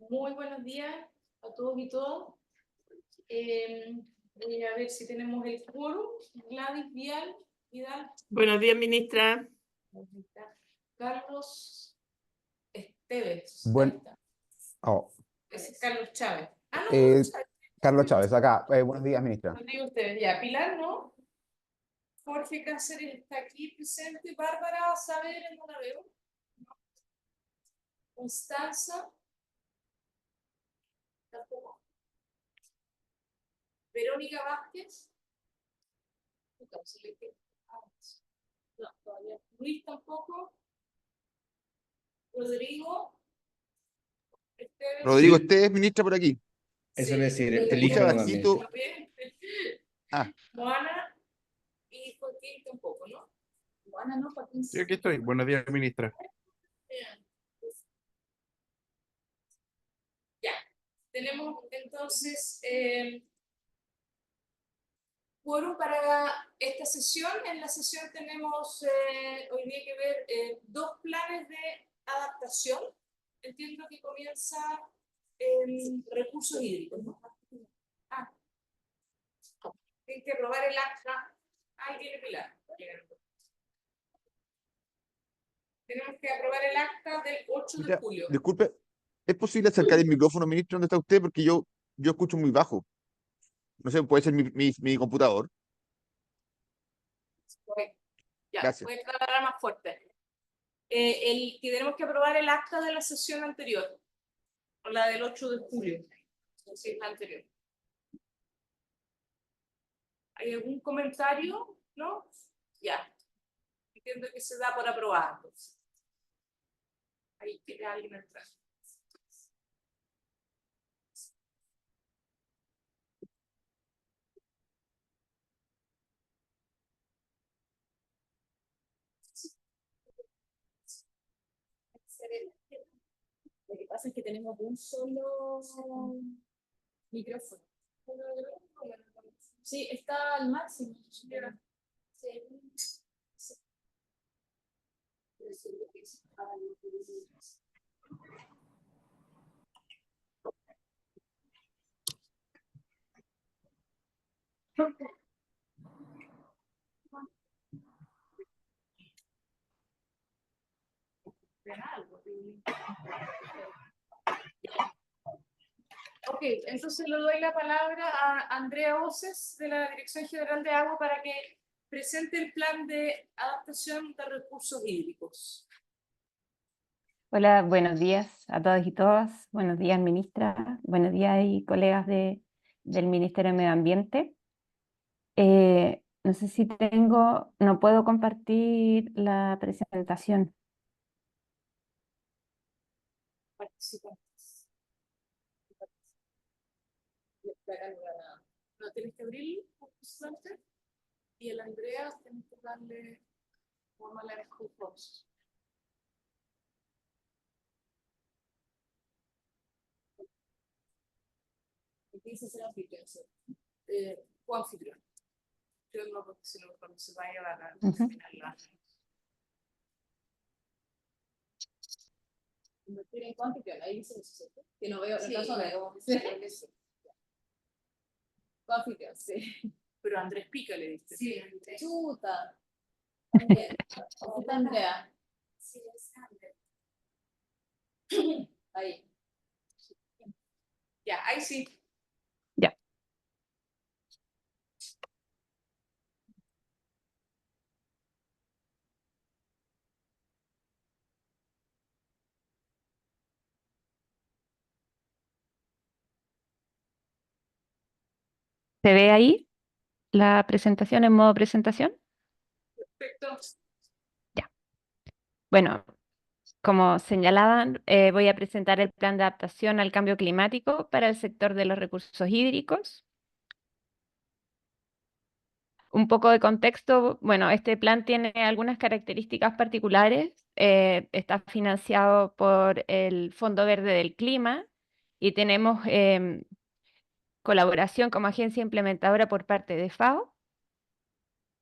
Muy buenos días a todos y todas. Voy a ver si tenemos el quórum. Gladys Vidal. Buenos días, ministra. Carlos Esteves. Ese es Carlos Chávez. Carlos Chávez, acá. Buenos días, ministra. Buenos días a ustedes. Ya, Pilar, ¿no? Jorge Cáceres está aquí presente. Bárbara Saavedra, no la veo. Constanza. Tampoco. Verónica Vázquez. No, todavía. Luis tampoco. Rodrigo. Rodrigo Esteves, ministra, por aquí. Eso es decir, Escucha bajito. Moana y Joaquín tampoco, ¿no? Moana no, Joaquín. Sí, aquí estoy. Buenos días, ministra. Ya, tenemos entonces quórum para esta sesión. En la sesión tenemos hoy día que ver dos planes de adaptación. Entiendo que comienza recursos hídricos, ¿no? Hay que aprobar el acta. Ahí viene Pilar. Tenemos que aprobar el acta del 8 de julio. Disculpe, ¿es posible acercar el micrófono, ministro? ¿Dónde está usted? Porque yo escucho muy bajo. No sé, puede ser mi computador. Ya, Gracias. voy a tratar más fuerte. Que tenemos que aprobar el acta de la sesión anterior, o la del 8 de julio. Sí, la anterior. ¿Hay algún comentario? ¿No? Ya. Entiendo que se da por aprobado. Ahí quiere alguien entrar. Lo que pasa es que tenemos un solo micrófono. Sí, está al máximo. Sí. Ok, entonces le doy la palabra a Andrea Oces de la Dirección General de Agua para que presente el plan de adaptación de recursos hídricos. Hola, buenos días a todos y todas. Buenos días, ministra. Buenos días y colegas del Ministerio de Medio Ambiente. No sé si no puedo compartir la presentación. Participantes. No tienes que abrirlo, participante. Y el Andrea tienes que darle forma a la respuesta. Dice ser anfitrión, coanfitrión. Yo no, porque si no, cuando se vaya a dar convertir en coanfitrión, ahí dice eso, ¿cierto? Que no veo, no veo. Coanfitrión, sí. Pero Andrés Pica le diste. Sí, Andrés. Chuta. También. ¿Cómo está Andrea? Sí, es Andrea. Ahí. Ya, ahí sí. Ya. ¿Se ve ahí la presentación en modo presentación? Perfecto. Ya. Bueno, como señalaban, voy a presentar el plan de adaptación al cambio climático para el sector de los recursos hídricos. Un poco de contexto, bueno, este plan tiene algunas características particulares. Está financiado por el Fondo Verde del Clima y tenemos colaboración como agencia implementadora por parte de FAO.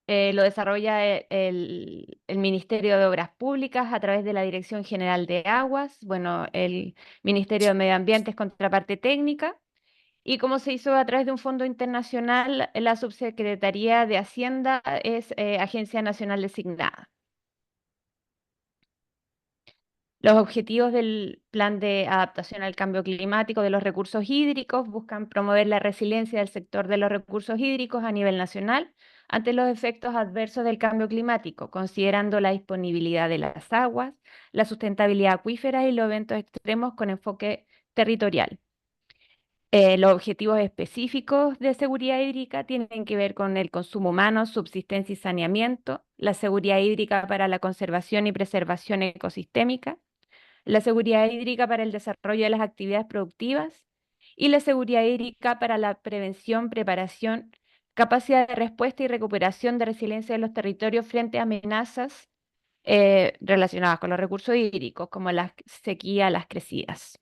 lo desarrolla el Ministerio de Obras Públicas a través de la Dirección General de Aguas. Bueno, el Ministerio de Medio Ambiente es contraparte técnica. Y como se hizo a través de un fondo internacional, la Subsecretaría de Hacienda es Agencia Nacional Designada. Los objetivos del Plan de Adaptación al Cambio Climático de los Recursos Hídricos buscan promover la resiliencia del sector de los recursos hídricos a nivel nacional ante los efectos adversos del cambio climático, considerando la disponibilidad de las aguas, la sustentabilidad acuífera y los eventos extremos con enfoque territorial. Los objetivos específicos de seguridad hídrica tienen que ver con el consumo humano, subsistencia y saneamiento, la seguridad hídrica para la conservación y preservación ecosistémica, la seguridad hídrica para el desarrollo de las actividades productivas y la seguridad hídrica para la prevención, preparación, capacidad de respuesta y recuperación de resiliencia de los territorios frente a amenazas relacionadas con los recursos hídricos, como la sequía, las crecidas.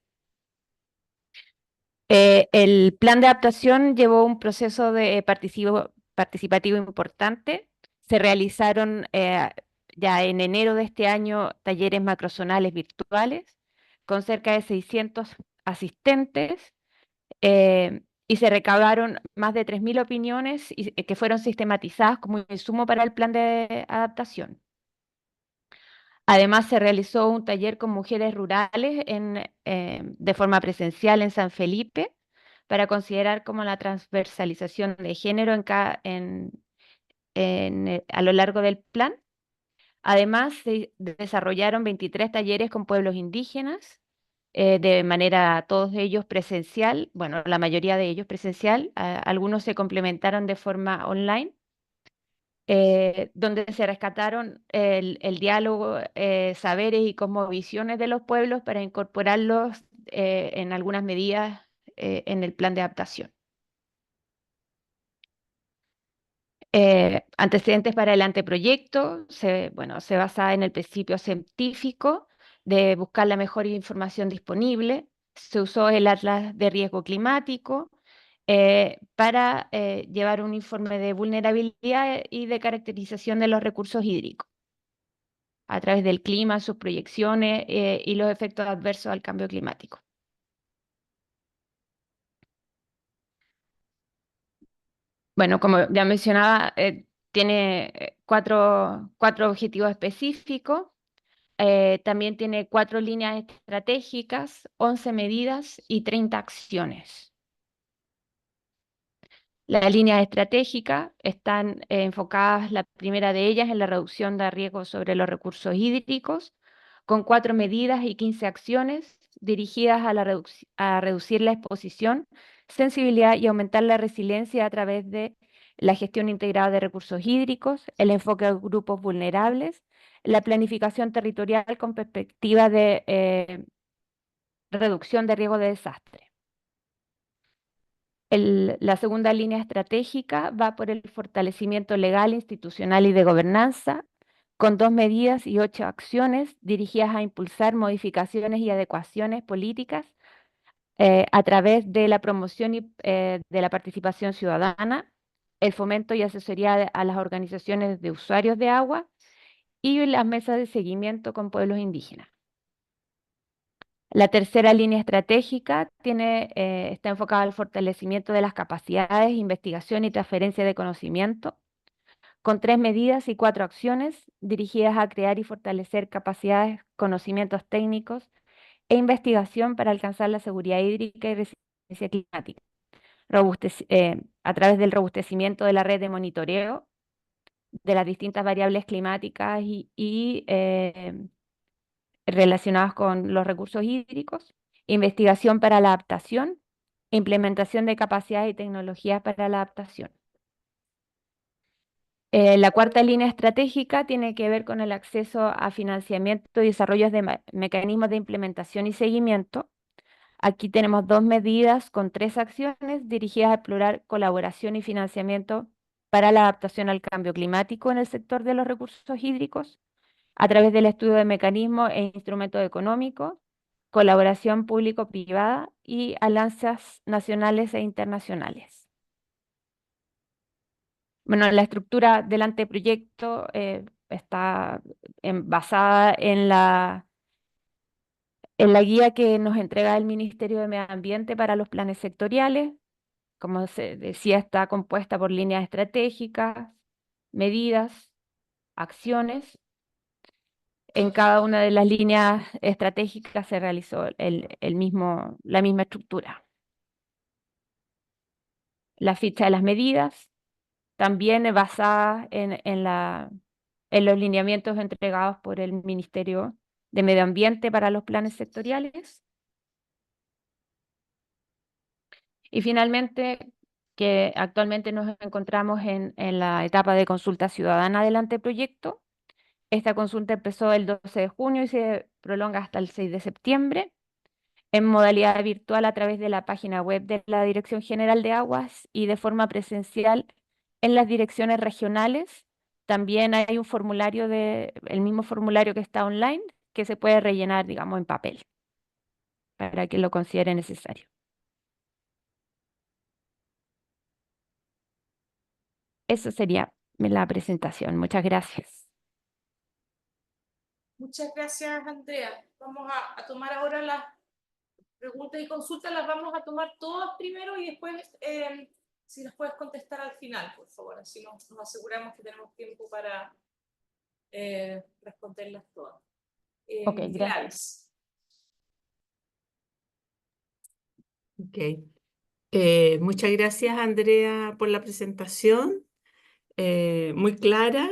El plan de adaptación llevó un proceso de participativo importante. Se realizaron ya en enero de este año talleres macrozonales virtuales con cerca de 600 asistentes y se recabaron más de 3.000 opiniones que fueron sistematizadas como insumo para el plan de adaptación. Además, se realizó un taller con mujeres rurales de forma presencial en San Felipe para considerar como la transversalización de género a lo largo del plan. Además, se desarrollaron 23 talleres con pueblos indígenas, de manera, todos ellos presencial, bueno, la mayoría de ellos presencial, algunos se complementaron de forma online, donde se rescataron el diálogo, saberes y cosmovisiones de los pueblos para incorporarlos en algunas medidas en el plan de adaptación. Antecedentes para el anteproyecto, bueno, se basa en el principio científico de buscar la mejor información disponible. Se usó el Atlas de Riesgo Climático para llevar un informe de vulnerabilidad y de caracterización de los recursos hídricos a través del clima, sus proyecciones y los efectos adversos al cambio climático. Bueno, como ya mencionaba, tiene cuatro objetivos específicos. También tiene 4 líneas estratégicas, 11 medidas y 30 acciones. Las líneas estratégicas están enfocadas, la primera de ellas, en la reducción de riesgos sobre los recursos hídricos, con 4 medidas y 15 acciones dirigidas a reducir la exposición, sensibilidad y aumentar la resiliencia a través de la gestión integrada de recursos hídricos, el enfoque a grupos vulnerables, la planificación territorial con perspectiva de reducción de riesgo de desastre. La segunda línea estratégica va por el fortalecimiento legal, institucional y de gobernanza, con 2 medidas y 8 acciones dirigidas a impulsar modificaciones y adecuaciones políticas a través de la promoción de la participación ciudadana, el fomento y asesoría a las organizaciones de usuarios de agua y las mesas de seguimiento con pueblos indígenas. La tercera línea estratégica está enfocada al fortalecimiento de las capacidades, investigación y transferencia de conocimiento, con 3 medidas y 4 acciones dirigidas a crear y fortalecer capacidades, conocimientos técnicos e investigación para alcanzar la seguridad hídrica y resiliencia climática, a través del robustecimiento de la red de monitoreo de las distintas variables climáticas y relacionadas con los recursos hídricos, investigación para la adaptación, implementación de capacidades y tecnologías para la adaptación. La cuarta línea estratégica tiene que ver con el acceso a financiamiento y desarrollo de mecanismos de implementación y seguimiento. Aquí tenemos 2 medidas con 3 acciones dirigidas a explorar colaboración y financiamiento para la adaptación al cambio climático en el sector de los recursos hídricos, a través del estudio de mecanismos e instrumentos económicos, colaboración público-privada y alianzas nacionales e internacionales. Bueno, la estructura del anteproyecto está basada en la guía que nos entrega el Ministerio de Medio Ambiente para los planes sectoriales. Como se decía, está compuesta por líneas estratégicas, medidas, acciones. En cada una de las líneas estratégicas se realizó la misma estructura. La ficha de las medidas también es basada en los lineamientos entregados por el Ministerio de Medio Ambiente para los planes sectoriales. Y finalmente, que actualmente nos encontramos en la etapa de consulta ciudadana del anteproyecto. Esta consulta empezó el 12 de junio y se prolonga hasta el 6 de septiembre en modalidad virtual a través de la página web de la Dirección General de Aguas y de forma presencial en las direcciones regionales. También hay un formulario el mismo formulario que está online, que se puede rellenar, digamos, en papel, para que lo considere necesario. Eso sería la presentación. Muchas gracias. Muchas gracias, Andrea. Vamos a tomar ahora las preguntas y consultas, las vamos a tomar todas primero y después, si las puedes contestar al final, por favor, así nos aseguramos que tenemos tiempo para responderlas todas. Ok, gracias. Gladys. Ok. Muchas gracias, Andrea, por la presentación. Muy clara.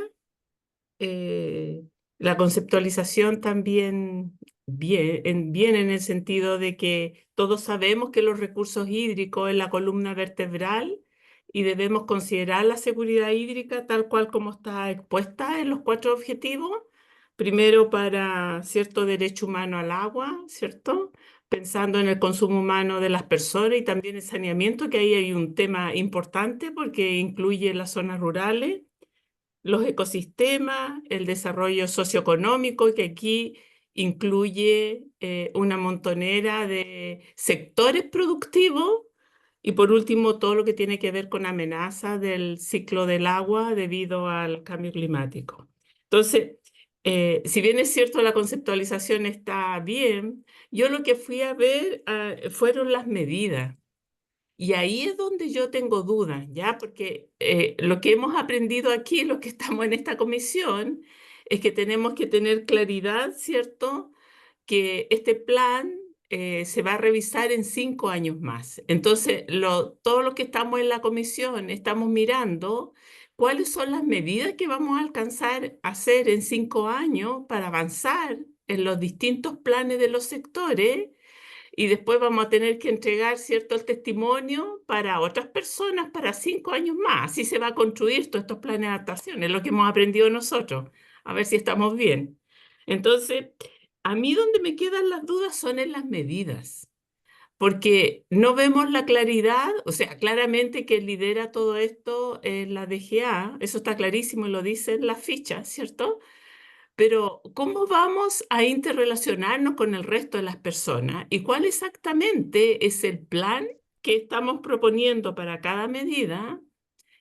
La conceptualización también bien en el sentido de que todos sabemos que los recursos hídricos es la columna vertebral y debemos considerar la seguridad hídrica tal cual como está expuesta en los 4 objetivos. Primero, para cierto derecho humano al agua, ¿cierto? Pensando en el consumo humano de las personas y también el saneamiento, que ahí hay un tema importante porque incluye las zonas rurales, los ecosistemas, el desarrollo socioeconómico, que aquí incluye una montonera de sectores productivos, y por último todo lo que tiene que ver con amenazas del ciclo del agua debido al cambio climático. Entonces, si bien es cierto la conceptualización está bien, yo lo que fui a ver fueron las medidas. Y ahí es donde yo tengo dudas, ¿ya? Porque lo que hemos aprendido aquí, los que estamos en esta comisión, es que tenemos que tener claridad, ¿cierto? Que este plan se va a revisar en 5 años más. Entonces, todos los que estamos en la comisión estamos mirando cuáles son las medidas que vamos a alcanzar a hacer en 5 años para avanzar en los distintos planes de los sectores. Y después vamos a tener que entregar, ¿cierto?, el testimonio para otras personas para 5 años más. Así se va a construir todos estos planes de adaptación, es lo que hemos aprendido nosotros, a ver si estamos bien. Entonces, a mí donde me quedan las dudas son en las medidas, porque no vemos la claridad, o sea, claramente que lidera todo esto es la DGA, eso está clarísimo y lo dicen las fichas, ¿cierto? Pero, ¿cómo vamos a interrelacionarnos con el resto de las personas? ¿Y cuál exactamente es el plan que estamos proponiendo para cada medida?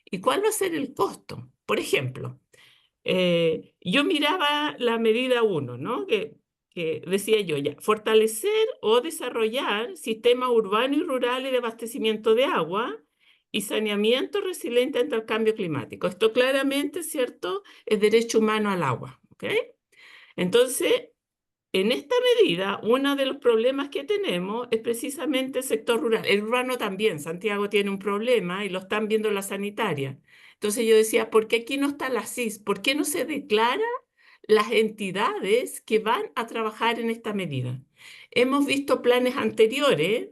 ¿Y cuál va a ser el costo? Por ejemplo, yo miraba la medida 1, ¿no? Que decía yo ya, fortalecer o desarrollar sistemas urbanos y rurales de abastecimiento de agua y saneamiento resiliente ante el cambio climático. Esto claramente, ¿cierto?, es derecho humano al agua, ¿ok? Entonces, en esta medida, uno de los problemas que tenemos es precisamente el sector rural. El urbano también, Santiago tiene un problema y lo están viendo la sanitaria. Entonces yo decía, ¿por qué aquí no está la CIS? ¿Por qué no se declara las entidades que van a trabajar en esta medida? Hemos visto planes anteriores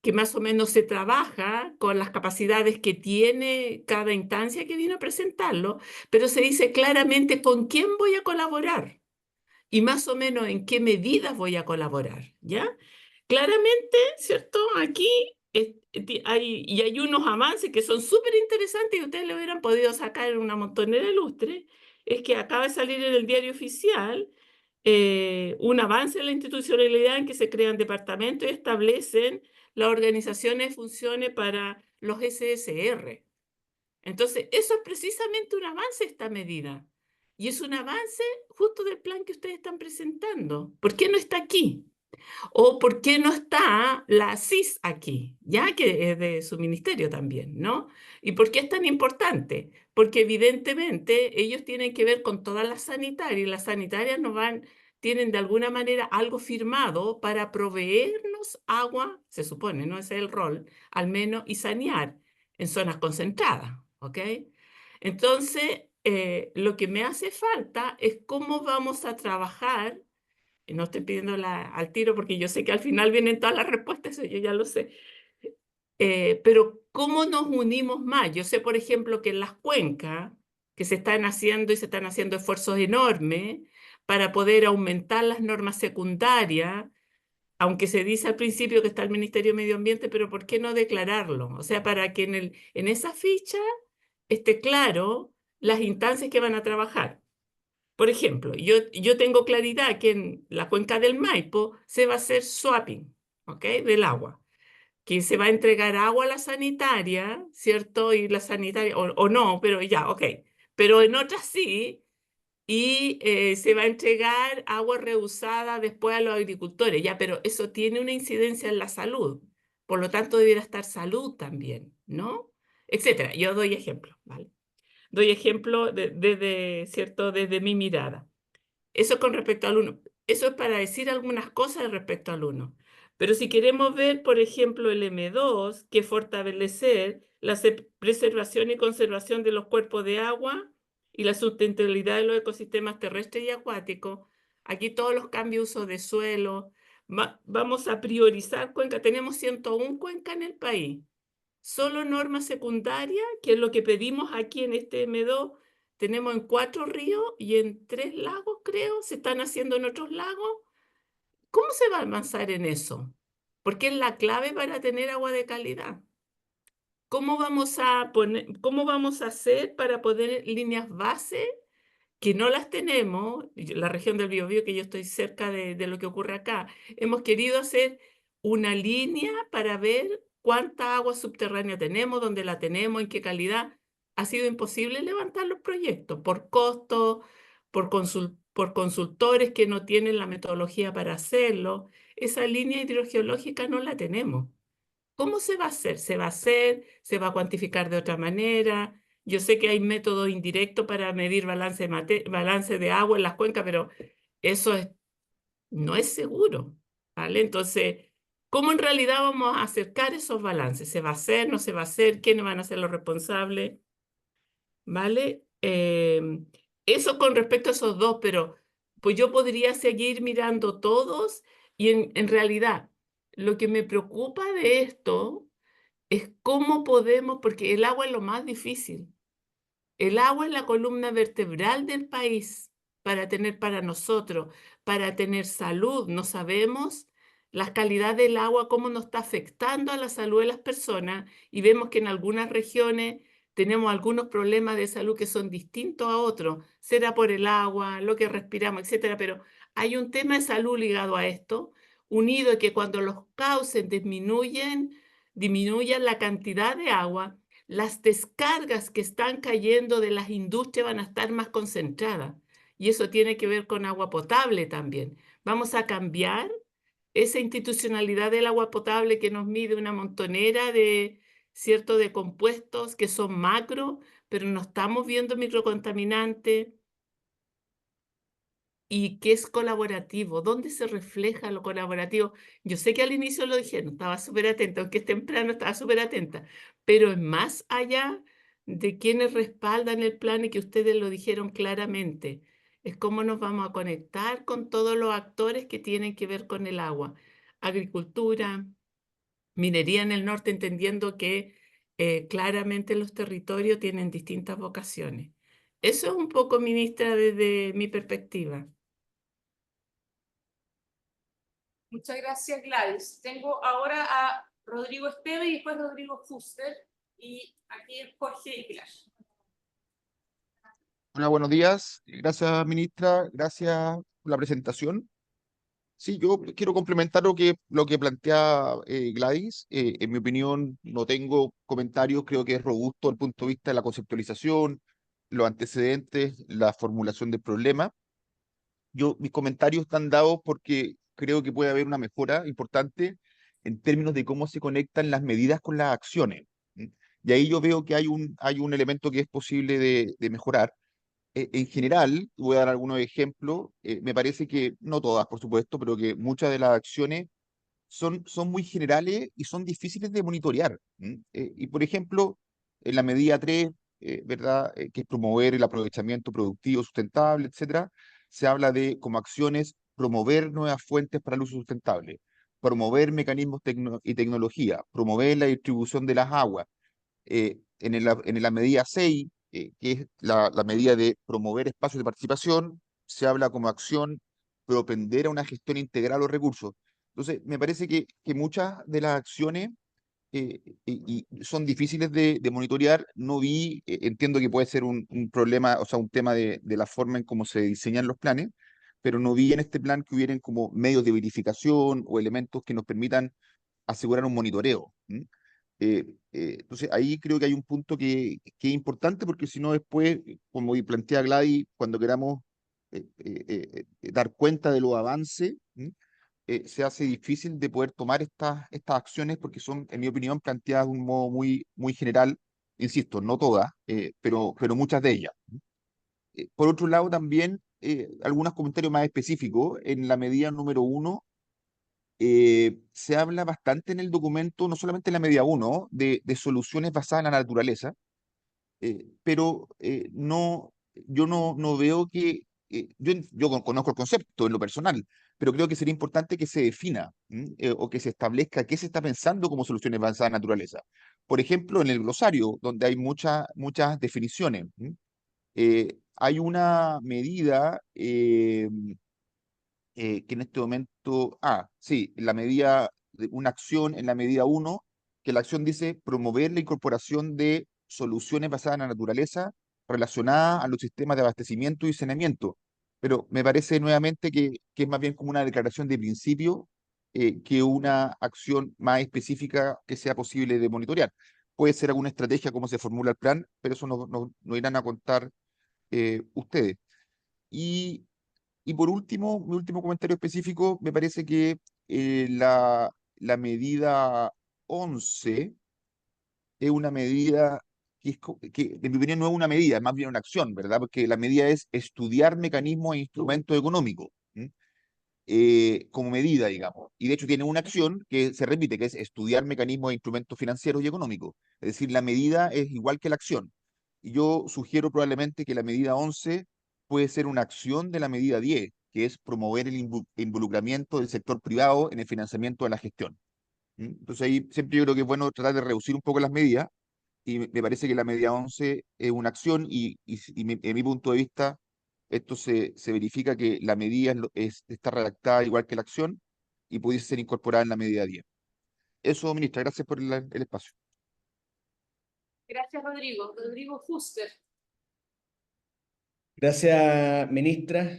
que más o menos se trabaja con las capacidades que tiene cada instancia que viene a presentarlo, pero se dice claramente con quién voy a colaborar y más o menos en qué medidas voy a colaborar, ¿ya? Claramente, ¿cierto? Aquí hay unos avances que son súper interesantes y ustedes le hubieran podido sacar en una montonera ilustre. Es que acaba de salir en el diario oficial un avance en la institucionalidad en que se crean departamentos y establecen las organizaciones y funciones para los SSR. Entonces, eso es precisamente un avance esta medida. Y es un avance justo del plan que ustedes están presentando. ¿Por qué no está aquí? ¿O por qué no está la CIS aquí? Ya que es de su ministerio también, ¿no? ¿Y por qué es tan importante? Porque evidentemente ellos tienen que ver con todas las sanitarias y las sanitarias tienen de alguna manera algo firmado para proveernos agua, se supone, no ese es el rol, al menos, y sanear en zonas concentradas, ¿ok? Entonces, lo que me hace falta es cómo vamos a trabajar. No estoy pidiendo al tiro porque yo sé que al final vienen todas las respuestas, eso yo ya lo sé. Pero ¿cómo nos unimos más? Yo sé, por ejemplo, que en las cuencas que se están haciendo y se están haciendo esfuerzos enormes para poder aumentar las normas secundarias, aunque se dice al principio que está el Ministerio de Medio Ambiente, pero ¿por qué no declararlo? O sea, para que en esa ficha esté claro las instancias que van a trabajar. Por ejemplo, yo tengo claridad que en la cuenca del Maipo se va a hacer swapping, ¿ok? Del agua, que se va a entregar agua a la sanitaria, ¿cierto? Y la sanitaria, o no, pero ya, ok. Pero en otras sí, y se va a entregar agua reusada después a los agricultores, ya, pero eso tiene una incidencia en la salud. Por lo tanto, debiera estar salud también, ¿no? Etcétera. Yo doy ejemplo, ¿vale? Doy ejemplo ¿cierto? Desde mi mirada. Eso con respecto al 1. Eso es para decir algunas cosas respecto al 1. Pero si queremos ver, por ejemplo, el M2, que es fortalecer la preservación y conservación de los cuerpos de agua y la sustentabilidad de los ecosistemas terrestres y acuáticos, aquí todos los cambios de uso de suelo, vamos a priorizar cuencas. Tenemos 101 cuencas en el país. Solo norma secundaria, que es lo que pedimos aquí en este M2, tenemos en 4 ríos y en 3 lagos, creo, se están haciendo en otros lagos. ¿Cómo se va a avanzar en eso? Porque es la clave para tener agua de calidad. ¿Cómo vamos a hacer para poner líneas base que no las tenemos? La región del Biobío, que yo estoy cerca de lo que ocurre acá, hemos querido hacer una línea para ver cuánta agua subterránea tenemos, dónde la tenemos, en qué calidad. Ha sido imposible levantar los proyectos por costo, por consultores que no tienen la metodología para hacerlo. Esa línea hidrogeológica no la tenemos. ¿Cómo se va a hacer? ¿Se va a hacer? ¿Se va a cuantificar de otra manera? Yo sé que hay métodos indirectos para medir balance de agua en las cuencas, pero eso no es seguro, ¿vale? Entonces, ¿cómo en realidad vamos a acercar esos balances? ¿Se va a hacer? ¿No se va a hacer? ¿Quiénes van a ser los responsables? ¿Vale? Eso con respecto a esos dos, pero pues yo podría seguir mirando todos y en realidad lo que me preocupa de esto es cómo podemos, porque el agua es lo más difícil. El agua es la columna vertebral del país para nosotros, para tener salud. No sabemos la calidad del agua, cómo nos está afectando a la salud de las personas y vemos que en algunas regiones tenemos algunos problemas de salud que son distintos a otros. Será por el agua, lo que respiramos, etcétera, pero hay un tema de salud ligado a esto, unido a que cuando los cauces disminuyan la cantidad de agua, las descargas que están cayendo de las industrias van a estar más concentradas. Y eso tiene que ver con agua potable también. Vamos a cambiar esa institucionalidad del agua potable que nos mide una montonera ¿cierto? De compuestos que son macro, pero no estamos viendo microcontaminantes. Y que es colaborativo. ¿Dónde se refleja lo colaborativo? Yo sé que al inicio lo dijeron, estaba súper atenta, aunque es temprano, estaba súper atenta, pero es más allá de quienes respaldan el plan y que ustedes lo dijeron claramente. Es cómo nos vamos a conectar con todos los actores que tienen que ver con el agua. Agricultura, minería en el norte, entendiendo que claramente los territorios tienen distintas vocaciones. Eso es un poco, ministra, desde mi perspectiva. Muchas gracias, Gladys. Tengo ahora a Rodrigo Esteve y después Rodrigo Fuster. Y aquí es Jorge y Pilar. Hola, buenos días. Gracias, ministra. Gracias por la presentación. Sí, yo quiero complementar lo que plantea Gladys. En mi opinión, no tengo comentarios, creo que es robusto el punto de vista de la conceptualización, los antecedentes, la formulación del problema. Mis comentarios están dados porque creo que puede haber una mejora importante en términos de cómo se conectan las medidas con las acciones. ¿Mm? Y ahí yo veo que hay un elemento que es posible de mejorar. En general, voy a dar algunos ejemplos, me parece que, no todas, por supuesto, pero que muchas de las acciones son muy generales y son difíciles de monitorear. Y, por ejemplo, en la medida 3, ¿verdad? Que es promover el aprovechamiento productivo sustentable, etcétera, se habla de, como acciones, promover nuevas fuentes para el uso sustentable, promover mecanismos y tecnología, promover la distribución de las aguas, en la medida 6, que es la medida de promover espacios de participación, se habla como acción propender a una gestión integral de los recursos. Entonces, me parece que muchas de las acciones y son difíciles de monitorear. No vi, entiendo que puede ser un problema, o sea, un tema de la forma en cómo se diseñan los planes, pero no vi en este plan que hubieran como medios de verificación o elementos que nos permitan asegurar un monitoreo. Entonces, ahí creo que hay un punto que es importante porque si no después, como plantea Gladys, cuando queramos dar cuenta de los avances, se hace difícil de poder tomar estas acciones porque son, en mi opinión, planteadas de un modo muy, muy general, insisto, no todas, pero muchas de ellas. Por otro lado, también algunos comentarios más específicos. En la medida número 1, se habla bastante en el documento, no solamente en la medida 1, de soluciones basadas en la naturaleza, pero yo no veo que, yo conozco el concepto en lo personal, pero creo que sería importante que se defina, o que se establezca qué se está pensando como soluciones basadas en la naturaleza. Por ejemplo, en el glosario, donde hay muchas definiciones, hay una medida que en este momento, sí, una acción en la medida 1, que la acción dice promover la incorporación de soluciones basadas en la naturaleza relacionadas a los sistemas de abastecimiento y saneamiento. Pero me parece nuevamente que es más bien como una declaración de principio, que una acción más específica que sea posible de monitorear. Puede ser alguna estrategia, cómo se formula el plan, pero eso no irán a contar ustedes. Y por último, mi último comentario específico, me parece que la medida 11 es una medida que, en mi opinión, no es una medida, es más bien una acción, ¿verdad? Porque la medida es estudiar mecanismos e instrumentos económicos, como medida, digamos. Y de hecho tiene una acción que se repite, que es estudiar mecanismos e instrumentos financieros y económicos. Es decir, la medida es igual que la acción. Y yo sugiero probablemente que la medida 11 puede ser una acción de la medida 10, que es promover el involucramiento del sector privado en el financiamiento de la gestión. Entonces ahí siempre yo creo que es bueno tratar de reducir un poco las medidas, y me parece que la medida 11 es una acción en mi punto de vista, esto se verifica que la medida está redactada igual que la acción y pudiese ser incorporada en la medida 10. Eso, ministra, gracias por el espacio. Gracias, Rodrigo. Rodrigo Fuster. Gracias, ministra.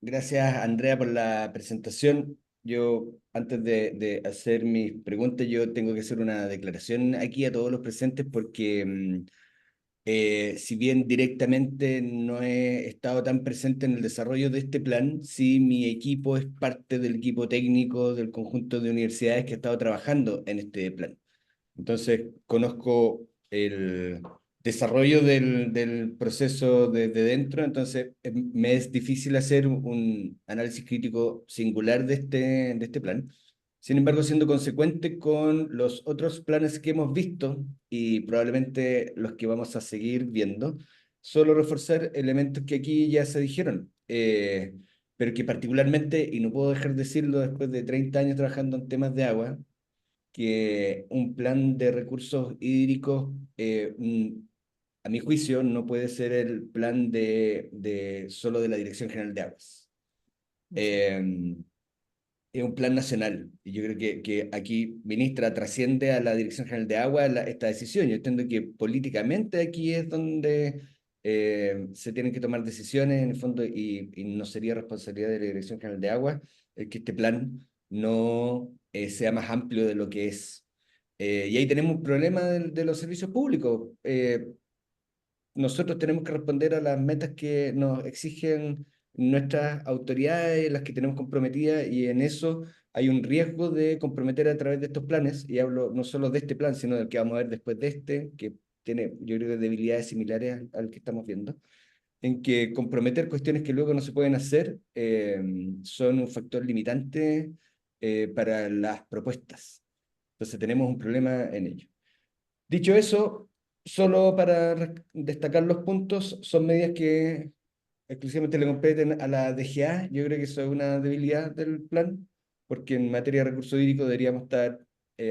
Gracias, Andrea, por la presentación. Yo, antes de hacer mis preguntas, yo tengo que hacer una declaración aquí a todos los presentes porque si bien directamente no he estado tan presente en el desarrollo de este plan, sí mi equipo es parte del equipo técnico del conjunto de universidades que ha estado trabajando en este plan. Entonces, conozco el desarrollo del proceso desde dentro, entonces me es difícil hacer un análisis crítico singular de este plan. Sin embargo, siendo consecuente con los otros planes que hemos visto y probablemente los que vamos a seguir viendo, solo reforzar elementos que aquí ya se dijeron, pero que particularmente, y no puedo dejar de decirlo después de 30 años trabajando en temas de agua, que un plan de recursos hídricos, a mi juicio, no puede ser el plan solo de la Dirección General de Aguas. Es un plan nacional. Y yo creo que aquí, ministra, trasciende a la Dirección General de Agua esta decisión. Yo entiendo que políticamente aquí es donde se tienen que tomar decisiones en el fondo y no sería responsabilidad de la Dirección General de Agua que este plan no sea más amplio de lo que es. Y ahí tenemos un problema de los servicios públicos. Nosotros tenemos que responder a las metas que nos exigen nuestras autoridades, las que tenemos comprometidas, y en eso hay un riesgo de comprometer a través de estos planes, y hablo no solo de este plan, sino del que vamos a ver después de este, que tiene, yo creo, debilidades similares al que estamos viendo, en que comprometer cuestiones que luego no se pueden hacer son un factor limitante para las propuestas. Entonces tenemos un problema en ello. Dicho eso, solo para destacar los puntos, son medidas que exclusivamente le competen a la DGA. Yo creo que eso es una debilidad del plan, porque en materia de recursos hídricos deberíamos estar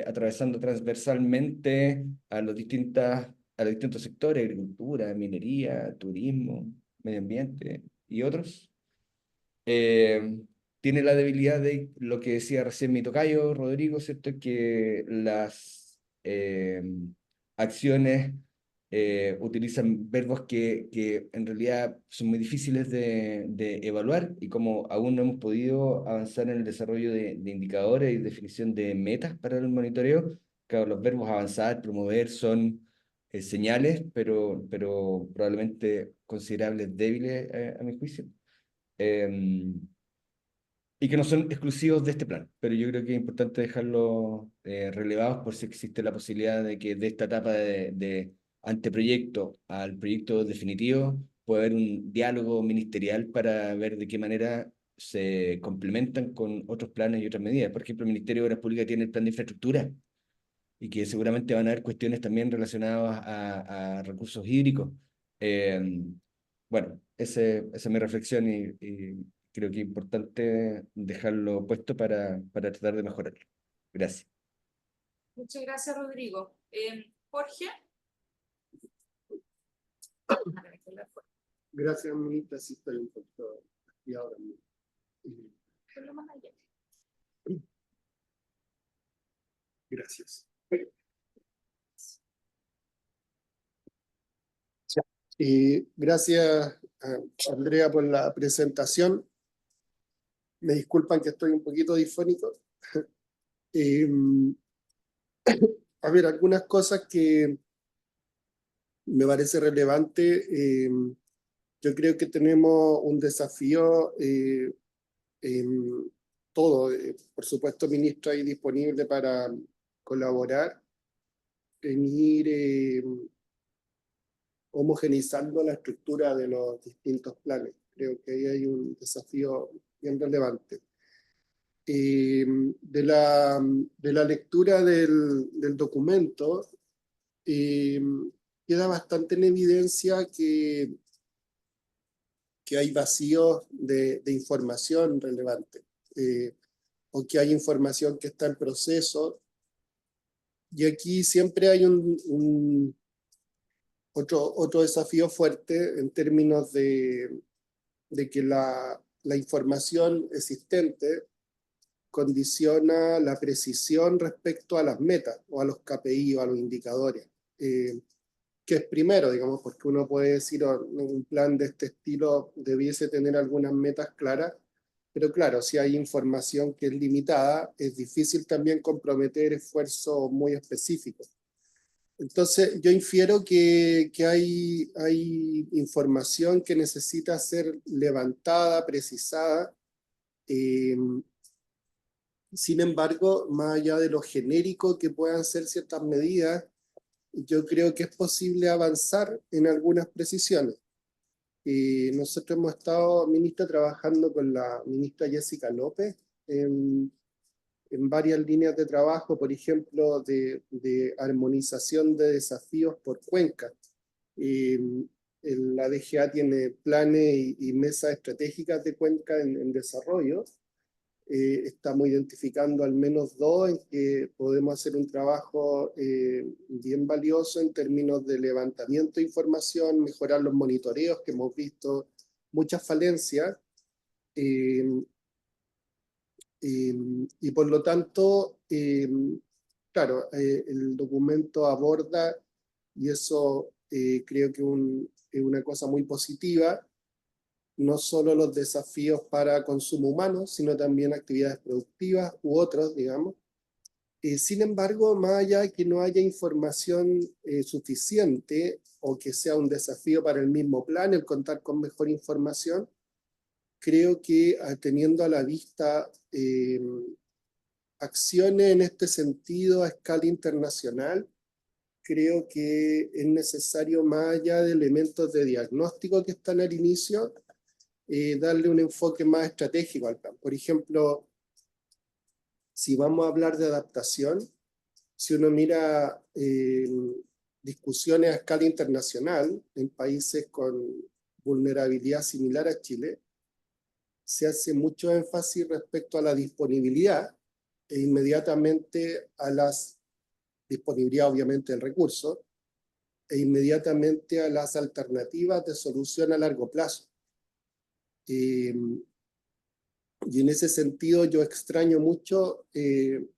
atravesando transversalmente a los distintos sectores: agricultura, minería, turismo, medio ambiente y otros. Tiene la debilidad de lo que decía recién mi tocayo, Rodrigo, ¿cierto? Que las acciones utilizan verbos que en realidad son muy difíciles de evaluar, y como aún no hemos podido avanzar en el desarrollo de indicadores y definición de metas para el monitoreo, claro, los verbos avanzar, promover son señales, pero probablemente considerables débiles a mi juicio. Y que no son exclusivos de este plan, pero yo creo que es importante dejarlo relevados por si existe la posibilidad de que de esta etapa de anteproyecto al proyecto definitivo pueda haber un diálogo ministerial para ver de qué manera se complementan con otros planes y otras medidas. Por ejemplo, el Ministerio de Obras Públicas tiene el plan de infraestructura, y que seguramente van a haber cuestiones también relacionadas a recursos hídricos. Bueno, esa es mi reflexión, y creo que es importante dejarlo puesto para tratar de mejorarlo. Gracias. Muchas gracias, Rodrigo. Jorge. Gracias, ministra. Sí, estoy un poquito aquí ahora mismo. Gracias. Gracias, Andrea, por la presentación. Me disculpan que estoy un poquito difónico. A ver, algunas cosas que me parece relevante. Yo creo que tenemos un desafío en todo. Por supuesto, ministro, ahí disponible para colaborar en ir homogeneizando la estructura de los distintos planes. Creo que ahí hay un desafío bien relevante. De la lectura del documento, queda bastante en evidencia que hay vacíos de información relevante, o que hay información que está en proceso. Y aquí siempre hay otro desafío fuerte en términos de que la información existente condiciona la precisión respecto a las metas o a los KPI o a los indicadores. Que es primero, digamos, porque uno puede decir un plan de este estilo debiese tener algunas metas claras, pero claro, si hay información que es limitada, es difícil también comprometer esfuerzos muy específicos. Entonces, yo infiero que hay información que necesita ser levantada, precisada. Sin embargo, más allá de lo genérico que puedan ser ciertas medidas, yo creo que es posible avanzar en algunas precisiones. Nosotros hemos estado, ministra, trabajando con la ministra Jessica López en varias líneas de trabajo, por ejemplo, de armonización de desafíos por cuenca. La DGA tiene planes y mesas estratégicas de cuenca en desarrollo. Estamos identificando al menos dos en que podemos hacer un trabajo bien valioso en términos de levantamiento de información, mejorar los monitoreos, que hemos visto muchas falencias, y por lo tanto, claro, el documento aborda, y eso creo que es una cosa muy positiva, no solo los desafíos para consumo humano, sino también actividades productivas u otros, digamos. Sin embargo, más allá de que no haya información suficiente o que sea un desafío para el mismo plan el contar con mejor información, creo que teniendo a la vista acciones en este sentido a escala internacional, creo que es necesario, más allá de elementos de diagnóstico que están al inicio, darle un enfoque más estratégico al plan. Por ejemplo, si vamos a hablar de adaptación, si uno mira discusiones a escala internacional en países con vulnerabilidad similar a Chile, se hace mucho énfasis respecto a la disponibilidad e inmediatamente a las disponibilidad obviamente del recurso e inmediatamente a las alternativas de solución a largo plazo. Y en ese sentido yo extraño mucho el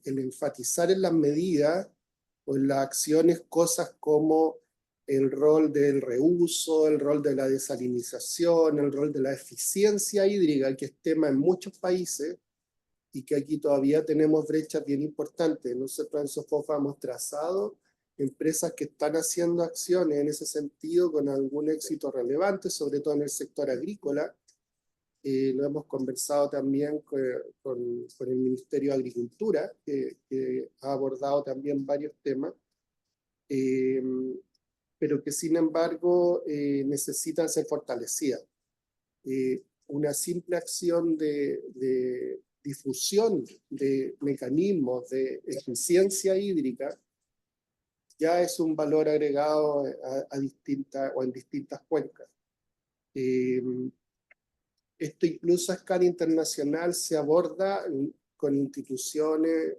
enfatizar en las medidas o en las acciones cosas como el rol del reuso, el rol de la desalinización, el rol de la eficiencia hídrica, que es tema en muchos países y que aquí todavía tenemos brechas bien importantes. Nosotros en SOFOFA hemos trazado empresas que están haciendo acciones en ese sentido con algún éxito relevante, sobre todo en el sector agrícola. Lo hemos conversado también con el Ministerio de Agricultura, que ha abordado también varios temas, pero que sin embargo necesitan ser fortalecidas. Una simple acción de difusión de mecanismos de eficiencia hídrica ya es un valor agregado a distintas o en distintas cuencas. Esto incluso a escala internacional se aborda con instituciones,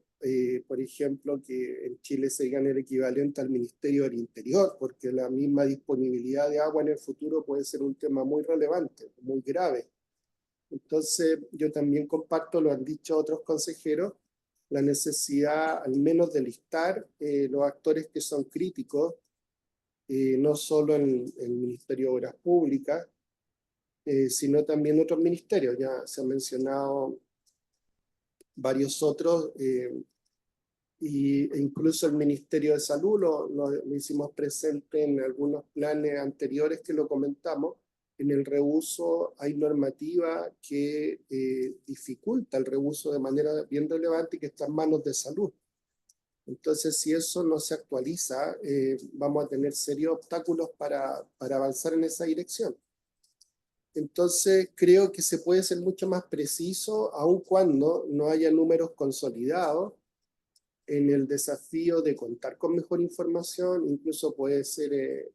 por ejemplo, que en Chile serían el equivalente al Ministerio del Interior, porque la misma disponibilidad de agua en el futuro puede ser un tema muy relevante, muy grave. Entonces, yo también comparto, lo han dicho otros consejeros, la necesidad al menos de listar los actores que son críticos, no solo en el Ministerio de Obras Públicas, sino también otros ministerios. Ya se han mencionado varios otros, e incluso el Ministerio de Salud lo hicimos presente en algunos planes anteriores que lo comentamos. En el reuso hay normativa que dificulta el reuso de manera bien relevante y que está en manos de salud. Entonces, si eso no se actualiza, vamos a tener serios obstáculos para avanzar en esa dirección. Entonces, creo que se puede ser mucho más preciso, aun cuando no haya números consolidados en el desafío de contar con mejor información. Incluso puede ser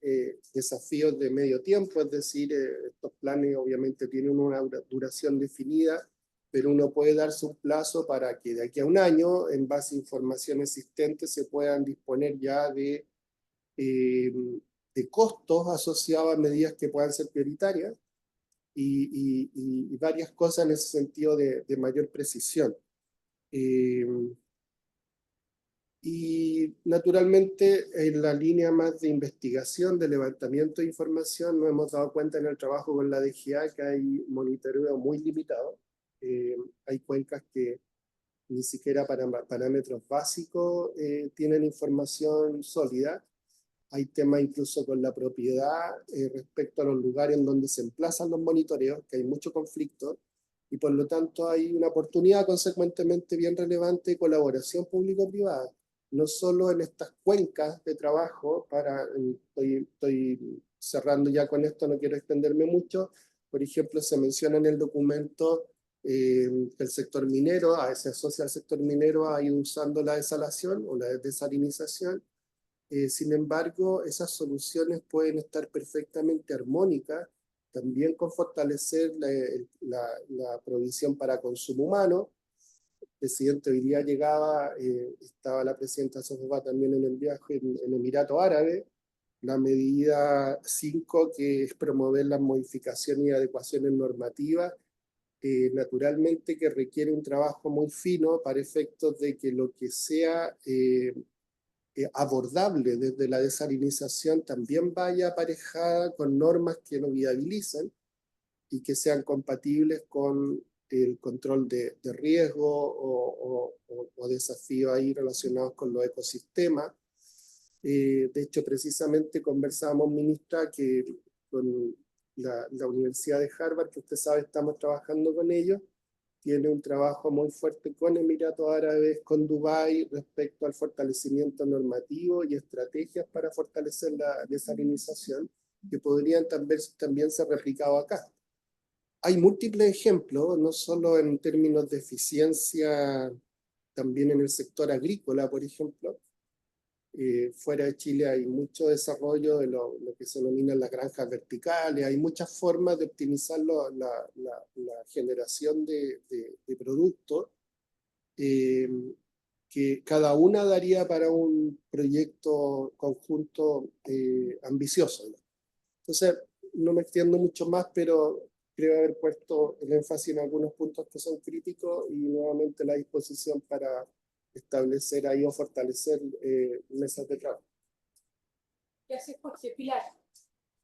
desafíos de medio tiempo, es decir, estos planes obviamente tienen una duración definida, pero uno puede darse un plazo para que de aquí a un año, en base a información existente, se puedan disponer ya de costos asociados a medidas que puedan ser prioritarias y varias cosas en ese sentido de mayor precisión. Y naturalmente en la línea más de investigación, de levantamiento de información, nos hemos dado cuenta en el trabajo con la DGA que hay monitoreo muy limitado. Hay cuencas que ni siquiera para parámetros básicos tienen información sólida. Hay temas incluso con la propiedad respecto a los lugares en donde se emplazan los monitoreos, que hay mucho conflicto, y por lo tanto hay una oportunidad consecuentemente bien relevante de colaboración público-privada, no solo en estas cuencas de trabajo, estoy cerrando ya con esto, no quiero extenderme mucho. Por ejemplo, se menciona en el documento que el sector minero, se asocia al sector minero a ir usando la desalación o la desalinización. Sin embargo, esas soluciones pueden estar perfectamente armónicas, también con fortalecer la provisión para consumo humano. El presidente hoy día llegaba, estaba la presidenta Sofova también en el viaje en Emiratos Árabes, la medida 5, que es promover las modificaciones y adecuaciones normativas, naturalmente que requiere un trabajo muy fino para efectos de que lo que sea abordable desde la desalinización también vaya aparejada con normas que lo viabilicen y que sean compatibles con el control de riesgo o desafíos ahí relacionados con los ecosistemas. De hecho, precisamente conversábamos, ministra, que con la Universidad de Harvard, que usted sabe, estamos trabajando con ellos, tiene un trabajo muy fuerte con Emiratos Árabes, con Dubái, respecto al fortalecimiento normativo y estrategias para fortalecer la desalinización, que podrían también ser replicados acá. Hay múltiples ejemplos, no solo en términos de eficiencia, también en el sector agrícola, por ejemplo. Fuera de Chile hay mucho desarrollo de lo que se denominan las granjas verticales, hay muchas formas de optimizar la generación de productos, que cada una daría para un proyecto conjunto ambicioso, ¿no? Entonces, no me extiendo mucho más, pero creo haber puesto el énfasis en algunos puntos que son críticos y nuevamente la disposición para establecer ahí o fortalecer mesas de trabajo. Gracias, Jorge. Pilar.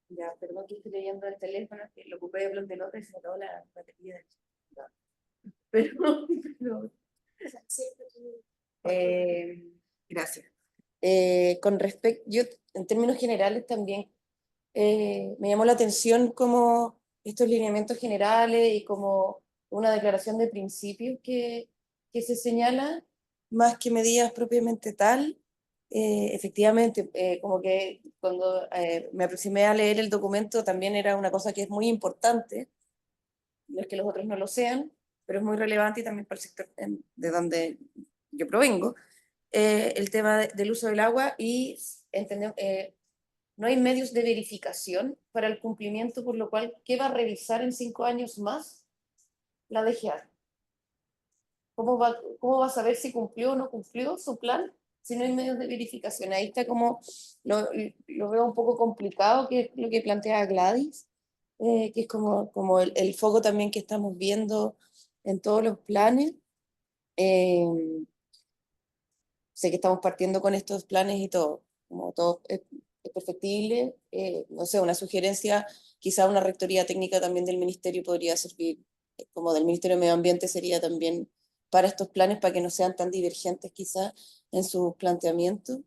Ya, perdón que estoy leyendo el teléfono, que lo ocupé de pelota y se me acabó la batería. Pero gracias. Con respecto, yo en términos generales también me llamó la atención como estos lineamientos generales y como una declaración de principios que se señala, más que medidas propiamente tal. Efectivamente, como que cuando me aproximé a leer el documento también era una cosa que es muy importante, no es que los otros no lo sean, pero es muy relevante y también para el sector de donde yo provengo, el tema del uso del agua y entendemos, no hay medios de verificación para el cumplimiento, por lo cual, ¿qué va a revisar en 5 años más la DGA? ¿Cómo va a saber si cumplió o no cumplió su plan si no hay medios de verificación? Ahí está como, lo veo un poco complicado, que es lo que plantea Gladys, que es como el foco también que estamos viendo en todos los planes. Sé que estamos partiendo con estos planes y todo, como todo es perfectible. No sé, una sugerencia, quizá una rectoría técnica también del ministerio podría servir, como del Ministerio de Medio Ambiente sería también para estos planes, para que no sean tan divergentes quizá en sus planteamientos.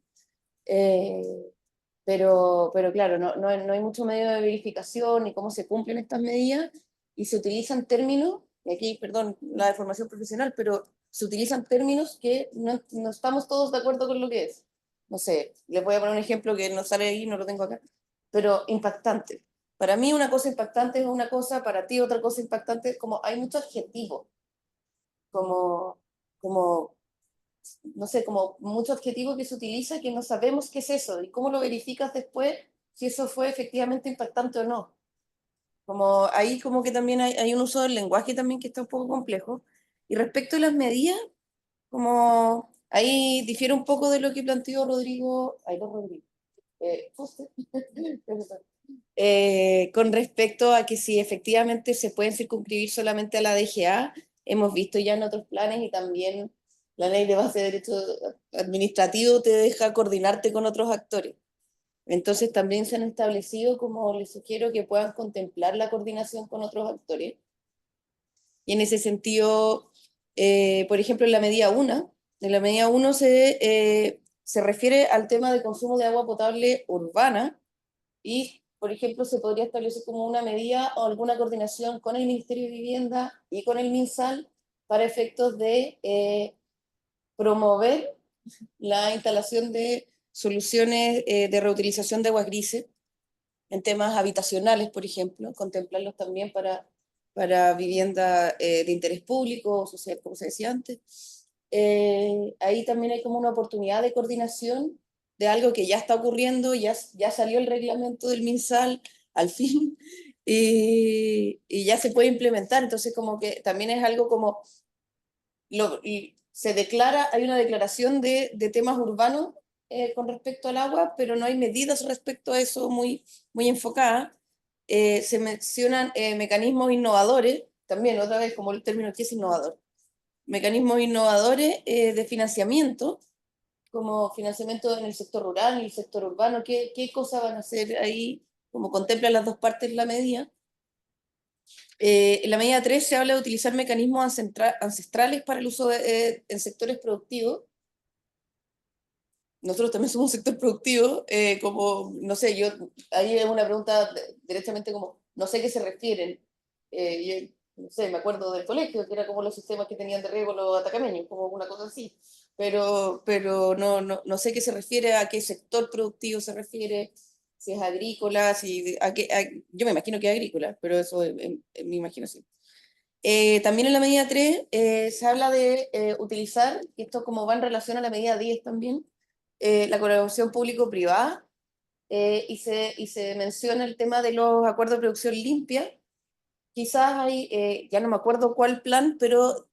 Pero claro, no hay mucho medio de verificación ni cómo se cumplen estas medidas y se utilizan términos, y aquí, perdón, la deformación profesional, pero se utilizan términos que no estamos todos de acuerdo con lo que es. No sé, les voy a poner un ejemplo que no sale ahí, no lo tengo acá, pero impactante. Para mí una cosa impactante es una cosa, para ti otra cosa impactante, como hay muchos adjetivos, como no sé, como mucho adjetivo que se utiliza que no sabemos qué es eso y cómo lo verificas después si eso fue efectivamente impactante o no. Como ahí como que también hay un uso del lenguaje también que está un poco complejo. Y respecto a las medidas, como ahí difiere un poco de lo que planteó Rodrigo, Fuster, con respecto a que si efectivamente se pueden circunscribir solamente a la DGA, hemos visto ya en otros planes y también la ley de base de derecho administrativo te deja coordinarte con otros actores. Entonces también se han establecido, como les sugiero, que puedan contemplar la coordinación con otros actores. Y en ese sentido, por ejemplo, en la medida 1 se refiere al tema de consumo de agua potable urbana y, por ejemplo, se podría establecer como una medida o alguna coordinación con el Ministerio de Vivienda y con el MinSal para efectos de promover la instalación de soluciones de reutilización de aguas grises en temas habitacionales, por ejemplo, contemplarlos también para vivienda de interés público o social, como se decía antes. Ahí también hay como una oportunidad de coordinación de algo que ya está ocurriendo, ya salió el reglamento del MinSal al fin, y ya se puede implementar, entonces como que también es algo como, se declara, hay una declaración de temas urbanos con respecto al agua, pero no hay medidas respecto a eso muy enfocadas. Se mencionan mecanismos innovadores, también otra vez como el término que es innovador, mecanismos innovadores de financiamiento como financiamiento en el sector rural y el sector urbano? ¿Qué cosas van a hacer ahí? Como contempla las dos partes de la medida. En la medida 3 se habla de utilizar mecanismos ancestrales para el uso en sectores productivos. Nosotros también somos un sector productivo, como, no sé, ahí es una pregunta directamente como, no sé qué se refieren. Yo, no sé, me acuerdo del colegio, que era como los sistemas que tenían de riego los atacameños, como una cosa así. Pero no sé qué se refiere, a qué sector productivo se refiere, si es agrícola, yo me imagino que es agrícola, pero eso es mi imaginación. También en la medida 3 se habla de utilizar, y esto como va en relación a la medida 10 también, la colaboración público-privada, y se menciona el tema de los acuerdos de producción limpia. Quizás hay, ya no me acuerdo cuál plan, pero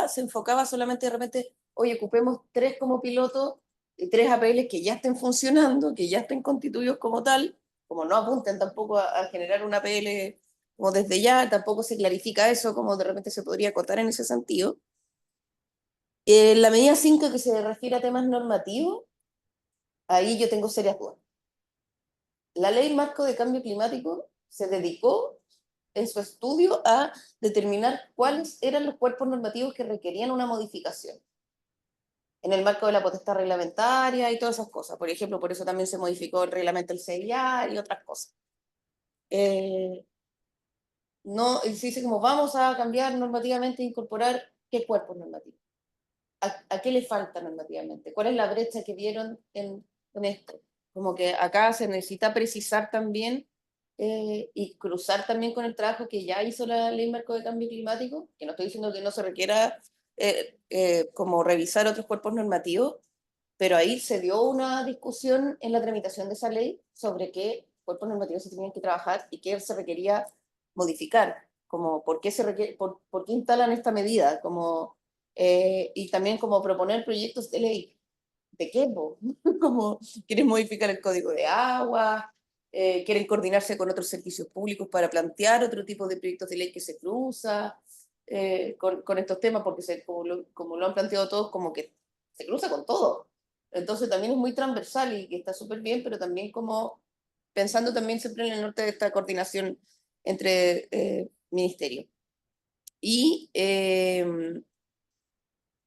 se enfocaba solamente de repente, oye, ocupemos 3 como piloto, 3 APLs que ya estén funcionando, que ya estén constituidos como tal, como no apunten tampoco a generar una APL como desde ya, tampoco se clarifica eso, como de repente se podría acotar en ese sentido. La medida 5 que se refiere a temas normativos, ahí yo tengo serias dudas. La ley marco de cambio climático se dedicó en su estudio a determinar cuáles eran los cuerpos normativos que requerían una modificación en el marco de la potestad reglamentaria y todas esas cosas. Por ejemplo, por eso también se modificó el reglamento del CEIAR y otras cosas. No, se dice como vamos a cambiar normativamente e incorporar qué cuerpos normativos. ¿A qué le falta normativamente? ¿Cuál es la brecha que vieron en esto? Como que acá se necesita precisar también y cruzar también con el trabajo que ya hizo la Ley Marco de Cambio Climático, que no estoy diciendo que no se requiera como revisar otros cuerpos normativos, pero ahí se dio una discusión en la tramitación de esa ley sobre qué cuerpos normativos se tenían que trabajar y qué se requería modificar, como por qué por qué instalan esta medida, como y también como proponer proyectos de ley. ¿De qué? Como quieren modificar el código de agua, quieren coordinarse con otros servicios públicos para plantear otro tipo de proyectos de ley que se cruza con estos temas, porque como lo han planteado todos, como que se cruza con todo. Entonces también es muy transversal y que está súper bien, pero también como pensando también siempre en el norte de esta coordinación entre ministerios. Y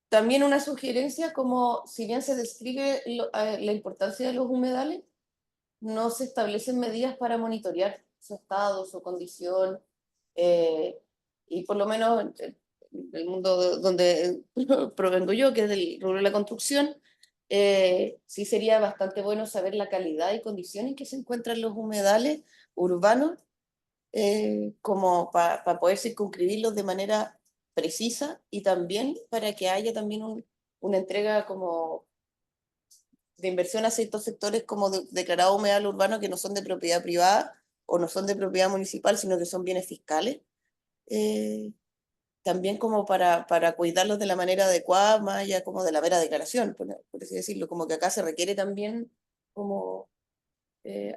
también una sugerencia, como si bien se describe la importancia de los humedales, no se establecen medidas para monitorear su estado, su condición, y por lo menos en el mundo donde provengo yo, que es del rubro de la construcción, sí sería bastante bueno saber la calidad y condiciones en que se encuentran los humedales urbanos, como para poder circunscribirlos de manera precisa y también para que haya también una entrega como de inversión hacia estos sectores como declarado humedal urbano que no son de propiedad privada o no son de propiedad municipal, sino que son bienes fiscales. También como para cuidarlos de la manera adecuada, más allá como de la mera declaración, por así decirlo, como que acá se requiere también como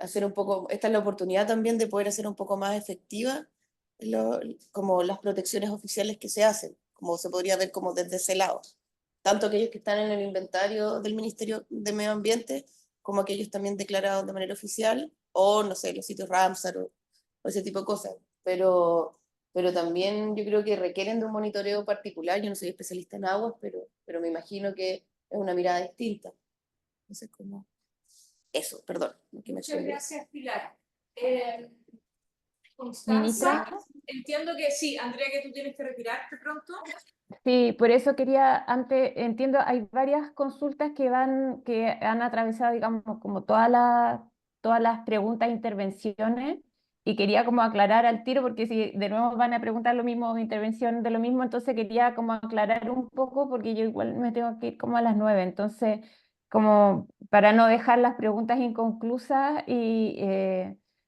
hacer un poco, esta es la oportunidad también de poder hacer un poco más efectiva como las protecciones oficiales que se hacen, como se podría ver como desde ese lado. Tanto aquellos que están en el inventario del Ministerio de Medio Ambiente, como aquellos también declarados de manera oficial, o no sé, los sitios Ramsar o ese tipo de cosas. Pero también yo creo que requieren de un monitoreo particular. Yo no soy especialista en aguas, pero me imagino que es una mirada distinta. Entonces, como eso, perdón. Muchas gracias, Pilar. Ministra. Constanza, entiendo que sí, Andrea, que tú tienes que retirarte pronto. Sí, por eso quería, antes, entiendo, hay varias consultas que han atravesado, digamos, como todas las preguntas e intervenciones, y quería como aclarar al tiro, porque si de nuevo van a preguntar lo mismo, intervención de lo mismo, entonces quería como aclarar un poco, porque yo igual me tengo que ir como a las 9, entonces, como para no dejar las preguntas inconclusas y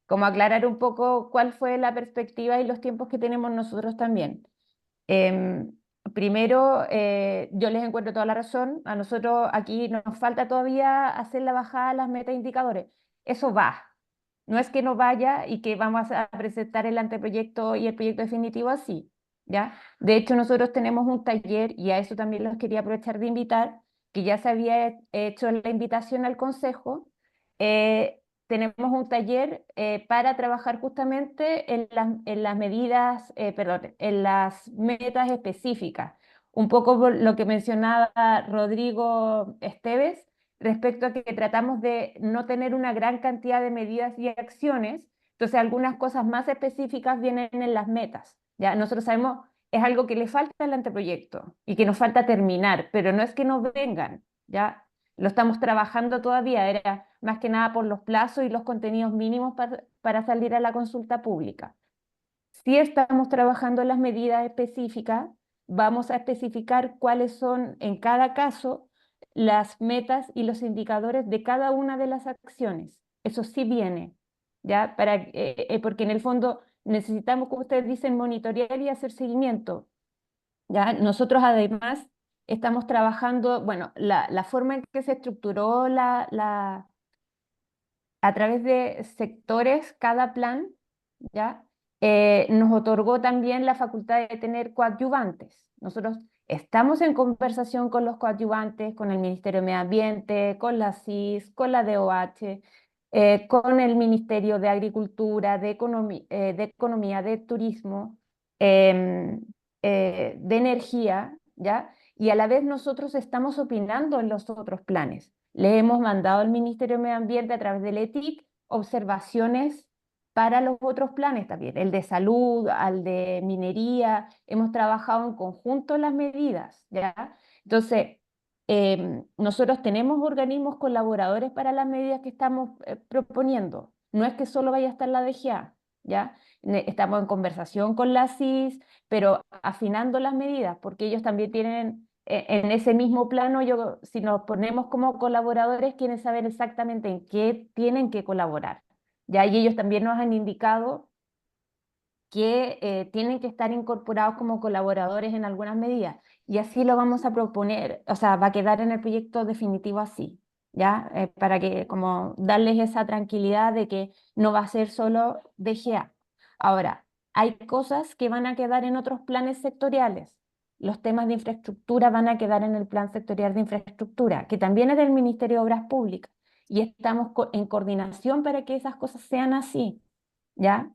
como aclarar un poco cuál fue la perspectiva y los tiempos que tenemos nosotros también. Primero, yo les encuentro toda la razón. A nosotros aquí nos falta todavía hacer la bajada a las metas indicadores. Eso va. No es que no vaya y que vamos a presentar el anteproyecto y el proyecto definitivo así, ¿ya? De hecho, nosotros tenemos un taller, y a eso también los quería aprovechar de invitar, que ya se había hecho la invitación al Consejo, tenemos un taller para trabajar justamente en las medidas, perdón, en las metas específicas. Un poco por lo que mencionaba Rodrigo Esteves, respecto a que tratamos de no tener una gran cantidad de medidas y acciones, entonces algunas cosas más específicas vienen en las metas. ¿Ya? Nosotros sabemos, es algo que le falta al anteproyecto y que nos falta terminar, pero no es que no vengan, ¿ya? Lo estamos trabajando todavía, era más que nada por los plazos y los contenidos mínimos para salir a la consulta pública. Si estamos trabajando en las medidas específicas, vamos a especificar cuáles son en cada caso las metas y los indicadores de cada una de las acciones. Eso sí viene, ¿ya? Porque en el fondo necesitamos, como ustedes dicen, monitorear y hacer seguimiento, ¿ya? Nosotros además estamos trabajando, bueno, la forma en que se estructuró a través de sectores cada plan, ¿ya? Nos otorgó también la facultad de tener coadyuvantes. Nosotros estamos en conversación con los coadyuvantes, con el Ministerio de Medio Ambiente, con la CIS, con la DOH, con el Ministerio de Agricultura, de Economía, de Turismo, de Energía, ¿ya? Y a la vez nosotros estamos opinando en los otros planes. Le hemos mandado al Ministerio de Medio Ambiente a través del ETIC observaciones para los otros planes también, el de salud, al de minería, hemos trabajado en conjunto las medidas, ¿ya? Entonces, nosotros tenemos organismos colaboradores para las medidas que estamos proponiendo, no es que solo vaya a estar la DGA, ¿ya? Estamos en conversación con la CIS, pero afinando las medidas, porque ellos también tienen en ese mismo plano, si nos ponemos como colaboradores, quieren saber exactamente en qué tienen que colaborar. Ya, y ellos también nos han indicado que tienen que estar incorporados como colaboradores en algunas medidas. Y así lo vamos a proponer, o sea, va a quedar en el proyecto definitivo así, ¿ya? Para que como darles esa tranquilidad de que no va a ser solo DGA. Ahora, hay cosas que van a quedar en otros planes sectoriales. Los temas de infraestructura van a quedar en el plan sectorial de infraestructura, que también es del Ministerio de Obras Públicas. Y estamos en coordinación para que esas cosas sean así, ¿ya?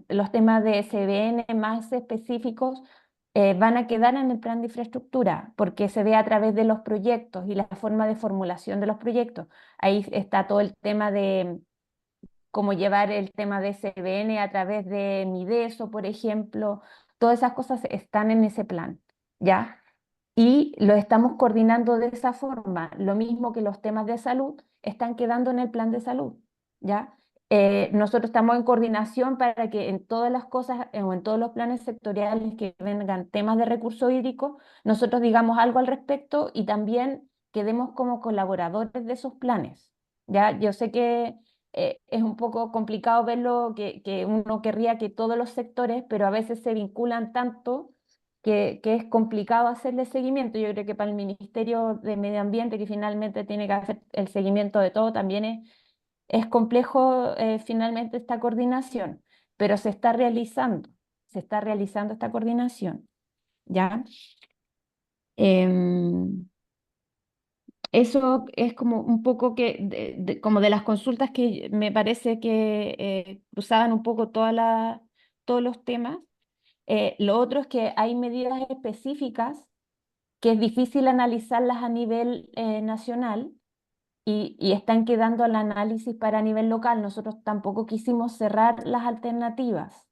Los temas de SBN más específicos van a quedar en el plan de infraestructura, porque se ve a través de los proyectos y la forma de formulación de los proyectos. Ahí está todo el tema de cómo llevar el tema de SBN a través de Mideso, por ejemplo. Todas esas cosas están en ese plan, ¿ya? Y lo estamos coordinando de esa forma. Lo mismo que los temas de salud están quedando en el plan de salud, ¿ya? Nosotros estamos en coordinación para que en todas las cosas o en todos los planes sectoriales que vengan temas de recursos hídricos, nosotros digamos algo al respecto y también quedemos como colaboradores de esos planes, ¿ya? Yo sé que es un poco complicado verlo, que uno querría que todos los sectores, pero a veces se vinculan tanto que es complicado hacerle seguimiento. Yo creo que para el Ministerio de Medio Ambiente, que finalmente tiene que hacer el seguimiento de todo, también es complejo finalmente esta coordinación, pero se está realizando esta coordinación, ¿ya? Eso es como un poco como de las consultas que me parece que cruzaban un poco todos los temas. Lo otro es que hay medidas específicas que es difícil analizarlas a nivel nacional y están quedando al análisis para nivel local. Nosotros tampoco quisimos cerrar las alternativas,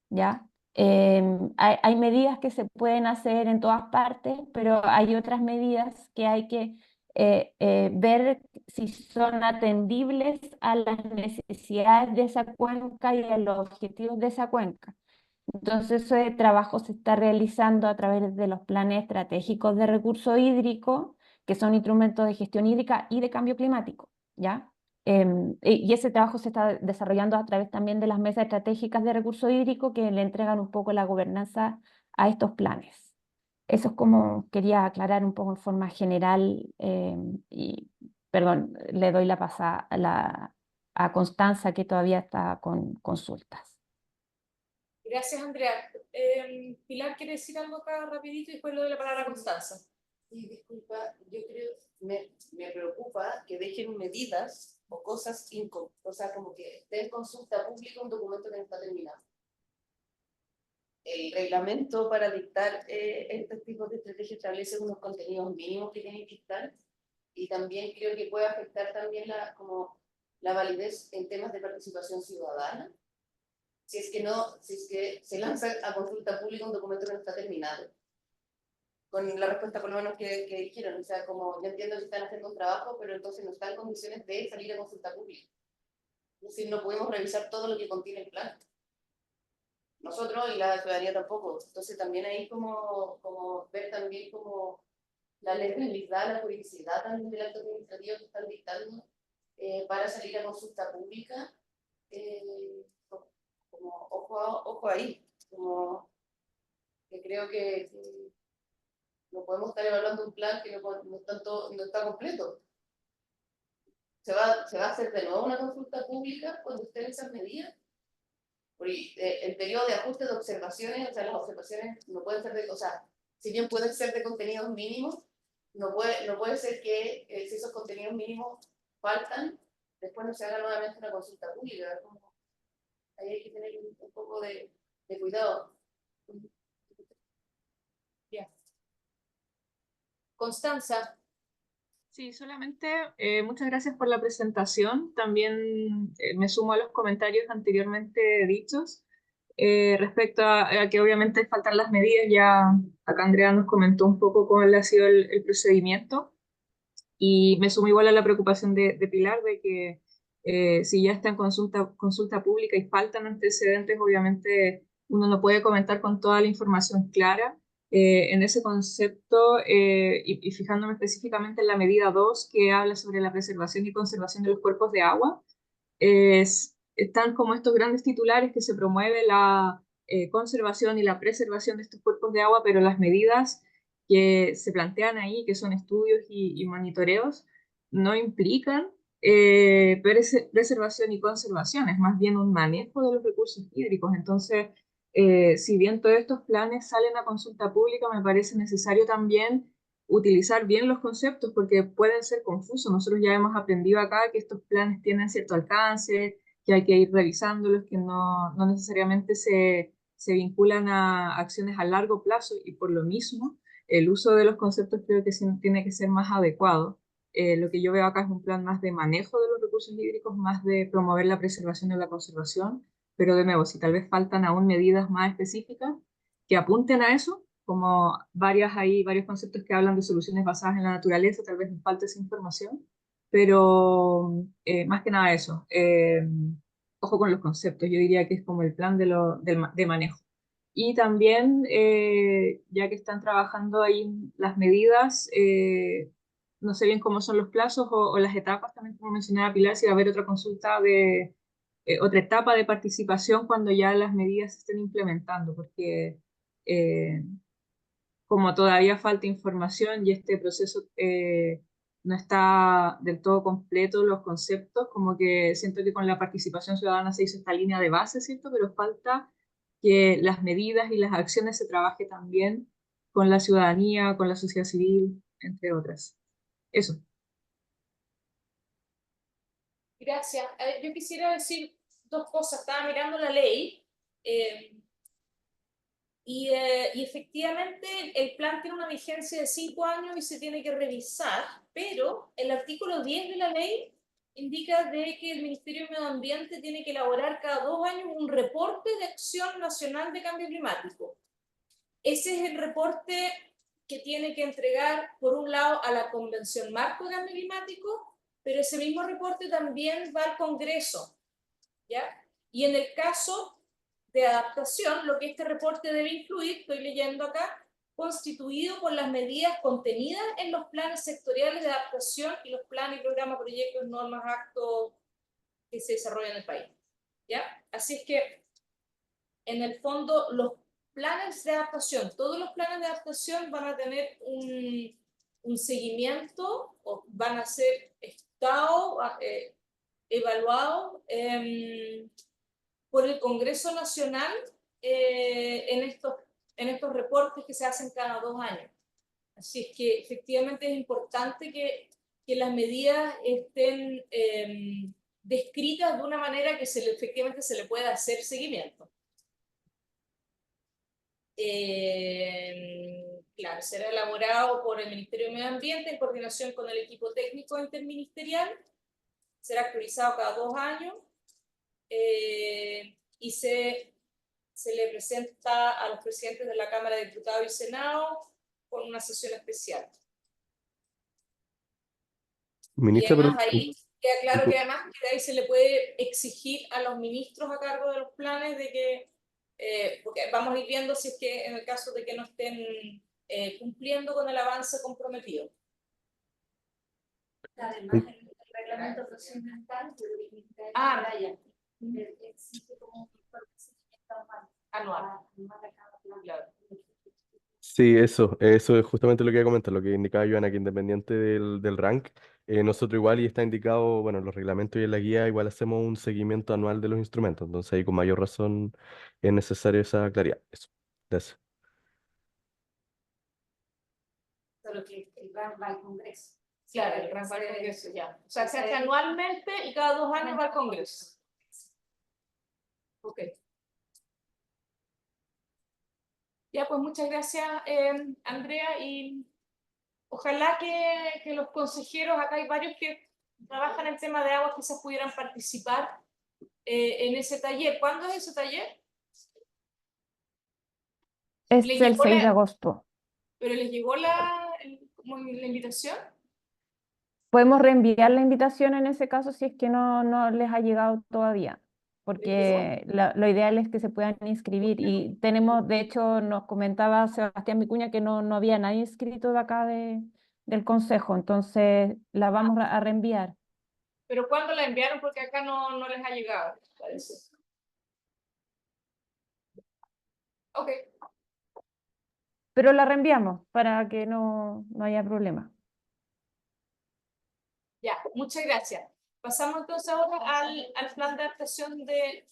¿ya? Hay medidas que se pueden hacer en todas partes, pero hay otras medidas que hay que ver si son atendibles a las necesidades de esa cuenca y a los objetivos de esa cuenca. Entonces, ese trabajo se está realizando a través de los planes estratégicos de recurso hídrico, que son instrumentos de gestión hídrica y de cambio climático, ¿ya? Y ese trabajo se está desarrollando a través también de las mesas estratégicas de recurso hídrico que le entregan un poco la gobernanza a estos planes. Eso es como quería aclarar un poco en forma general y, perdón, le doy la pasada a Constanza que todavía está con consultas. Gracias, Andrea. Pilar quiere decir algo acá rapidito y después le doy la palabra a Constanza. Sí, disculpa, yo creo, me preocupa que dejen medidas o cosas, o sea, como que esté en consulta pública un documento que no está terminado. El reglamento para dictar estos tipos de estrategias establece unos contenidos mínimos que tienen que estar, y también creo que puede afectar también como la validez en temas de participación ciudadana, si es que se lanza a consulta pública un documento que no está terminado. Con la respuesta por lo menos que dijeron, o sea, como yo entiendo que están haciendo un trabajo, pero entonces no están en condiciones de salir a consulta pública. Es decir, no podemos revisar todo lo que contiene el plan. Nosotros y la ciudadanía tampoco. Entonces también ahí como ver también como la legalidad, la juridicidad también del acto administrativo que están dictando para salir a consulta pública. Como ojo ahí, como que creo que no podemos estar evaluando un plan que no está completo. ¿Se va a hacer de nuevo una consulta pública cuando estén esas medidas? Porque el periodo de ajuste de observaciones, o sea, las observaciones no pueden ser o sea, si bien pueden ser de contenidos mínimos, no puede ser que si esos contenidos mínimos faltan, después no se haga nuevamente una consulta pública. Ahí hay que tener un poco de cuidado. Bien. Constanza. Sí, solamente muchas gracias por la presentación. También me sumo a los comentarios anteriormente dichos respecto a que obviamente faltan las medidas. Ya acá Andrea nos comentó un poco cuál ha sido el procedimiento, y me sumo igual a la preocupación de Pilar de que si ya está en consulta pública y faltan antecedentes, obviamente uno no puede comentar con toda la información clara. En ese concepto, y fijándome específicamente en la medida 2 que habla sobre la preservación y conservación de los cuerpos de agua, están como estos grandes titulares que se promueve la conservación y la preservación de estos cuerpos de agua, pero las medidas que se plantean ahí, que son estudios y monitoreos, no implican preservación y conservación, es más bien un manejo de los recursos hídricos. Entonces, si bien todos estos planes salen a consulta pública, me parece necesario también utilizar bien los conceptos porque pueden ser confusos. Nosotros ya hemos aprendido acá que estos planes tienen cierto alcance, que hay que ir revisándolos, que no necesariamente se vinculan a acciones a largo plazo, y por lo mismo el uso de los conceptos creo que tiene que ser más adecuado. Lo que yo veo acá es un plan más de manejo de los recursos hídricos, más de promover la preservación y la conservación, pero de nuevo, si tal vez faltan aún medidas más específicas que apunten a eso, como varios conceptos que hablan de soluciones basadas en la naturaleza, tal vez nos falte esa información, pero más que nada eso, ojo con los conceptos, yo diría que es como el plan de manejo. Y también, ya que están trabajando ahí las medidas, no sé bien cómo son los plazos o las etapas, también como mencionaba Pilar, si va a haber otra consulta otra etapa de participación cuando ya las medidas se estén implementando, porque eh, como todavía falta información y este proceso no está del todo completo, los conceptos, como que siento que con la participación ciudadana se hizo esta línea de base, ¿cierto? Pero falta que las medidas y las acciones se trabaje también con la ciudadanía, con la sociedad civil, entre otras. Eso. Gracias. Yo quisiera decir dos cosas. Estaba mirando la ley y efectivamente el plan tiene una vigencia de 5 años y se tiene que revisar, pero el artículo 10 de la ley indica de que el Ministerio de Medio Ambiente tiene que elaborar cada 2 años un reporte de acción nacional de cambio climático. Ese es el reporte que tiene que entregar, por un lado, a la Convención Marco de Cambio Climático, pero ese mismo reporte también va al Congreso, ¿ya? Y en el caso de adaptación, lo que este reporte debe incluir, estoy leyendo acá, constituido por las medidas contenidas en los planes sectoriales de adaptación y los planes, programas, proyectos, normas, actos que se desarrollan en el país, ¿ya? Así es que, en el fondo, los planes de adaptación, todos los planes de adaptación van a tener un seguimiento, o van a ser evaluados por el Congreso Nacional en estos reportes que se hacen cada 2 años. Así es que efectivamente es importante que las medidas estén descritas de una manera que efectivamente se le pueda hacer seguimiento. Claro, será elaborado por el Ministerio de Medio Ambiente en coordinación con el equipo técnico interministerial, será actualizado cada 2 años y se le presenta a los presidentes de la Cámara de Diputados y Senado con una sesión especial. Ministra, y además pero ahí queda claro que además que de ahí se le puede exigir a los ministros a cargo de los planes de que, porque vamos a ir viendo si es que en el caso de que no estén cumpliendo con el avance comprometido. Además, el reglamento procedimental existe como un anual. Claro. sí, eso es justamente lo que iba a comentar, lo que indicaba Joana, que independiente del rank, nosotros igual y está indicado, bueno, en los reglamentos y en la guía igual hacemos un seguimiento anual de los instrumentos, entonces ahí con mayor razón es necesario esa claridad. Eso, gracias. Solo que el RAN va al Congreso. Claro, el RAN va al Congreso, ya. O sea, se hace anualmente y cada 2 años va al Congreso. Ok. Ya, pues muchas gracias, Andrea, y ojalá que los consejeros, acá hay varios que trabajan en el tema de agua, quizás pudieran participar en ese taller. ¿Cuándo es ese taller? Es ¿Les el llegó 6 de agosto. ¿Pero les llegó la invitación? Podemos reenviar la invitación en ese caso si es que no les ha llegado todavía, porque lo ideal es que se puedan inscribir. Y tenemos, de hecho, nos comentaba Sebastián Vicuña que no había nadie inscrito de acá del Consejo, entonces la vamos a reenviar. ¿Pero cuándo la enviaron? Porque acá no les ha llegado, parece. Ok. Pero la reenviamos para que no haya problema. Ya, muchas gracias. Pasamos entonces ahora al plan de adaptación de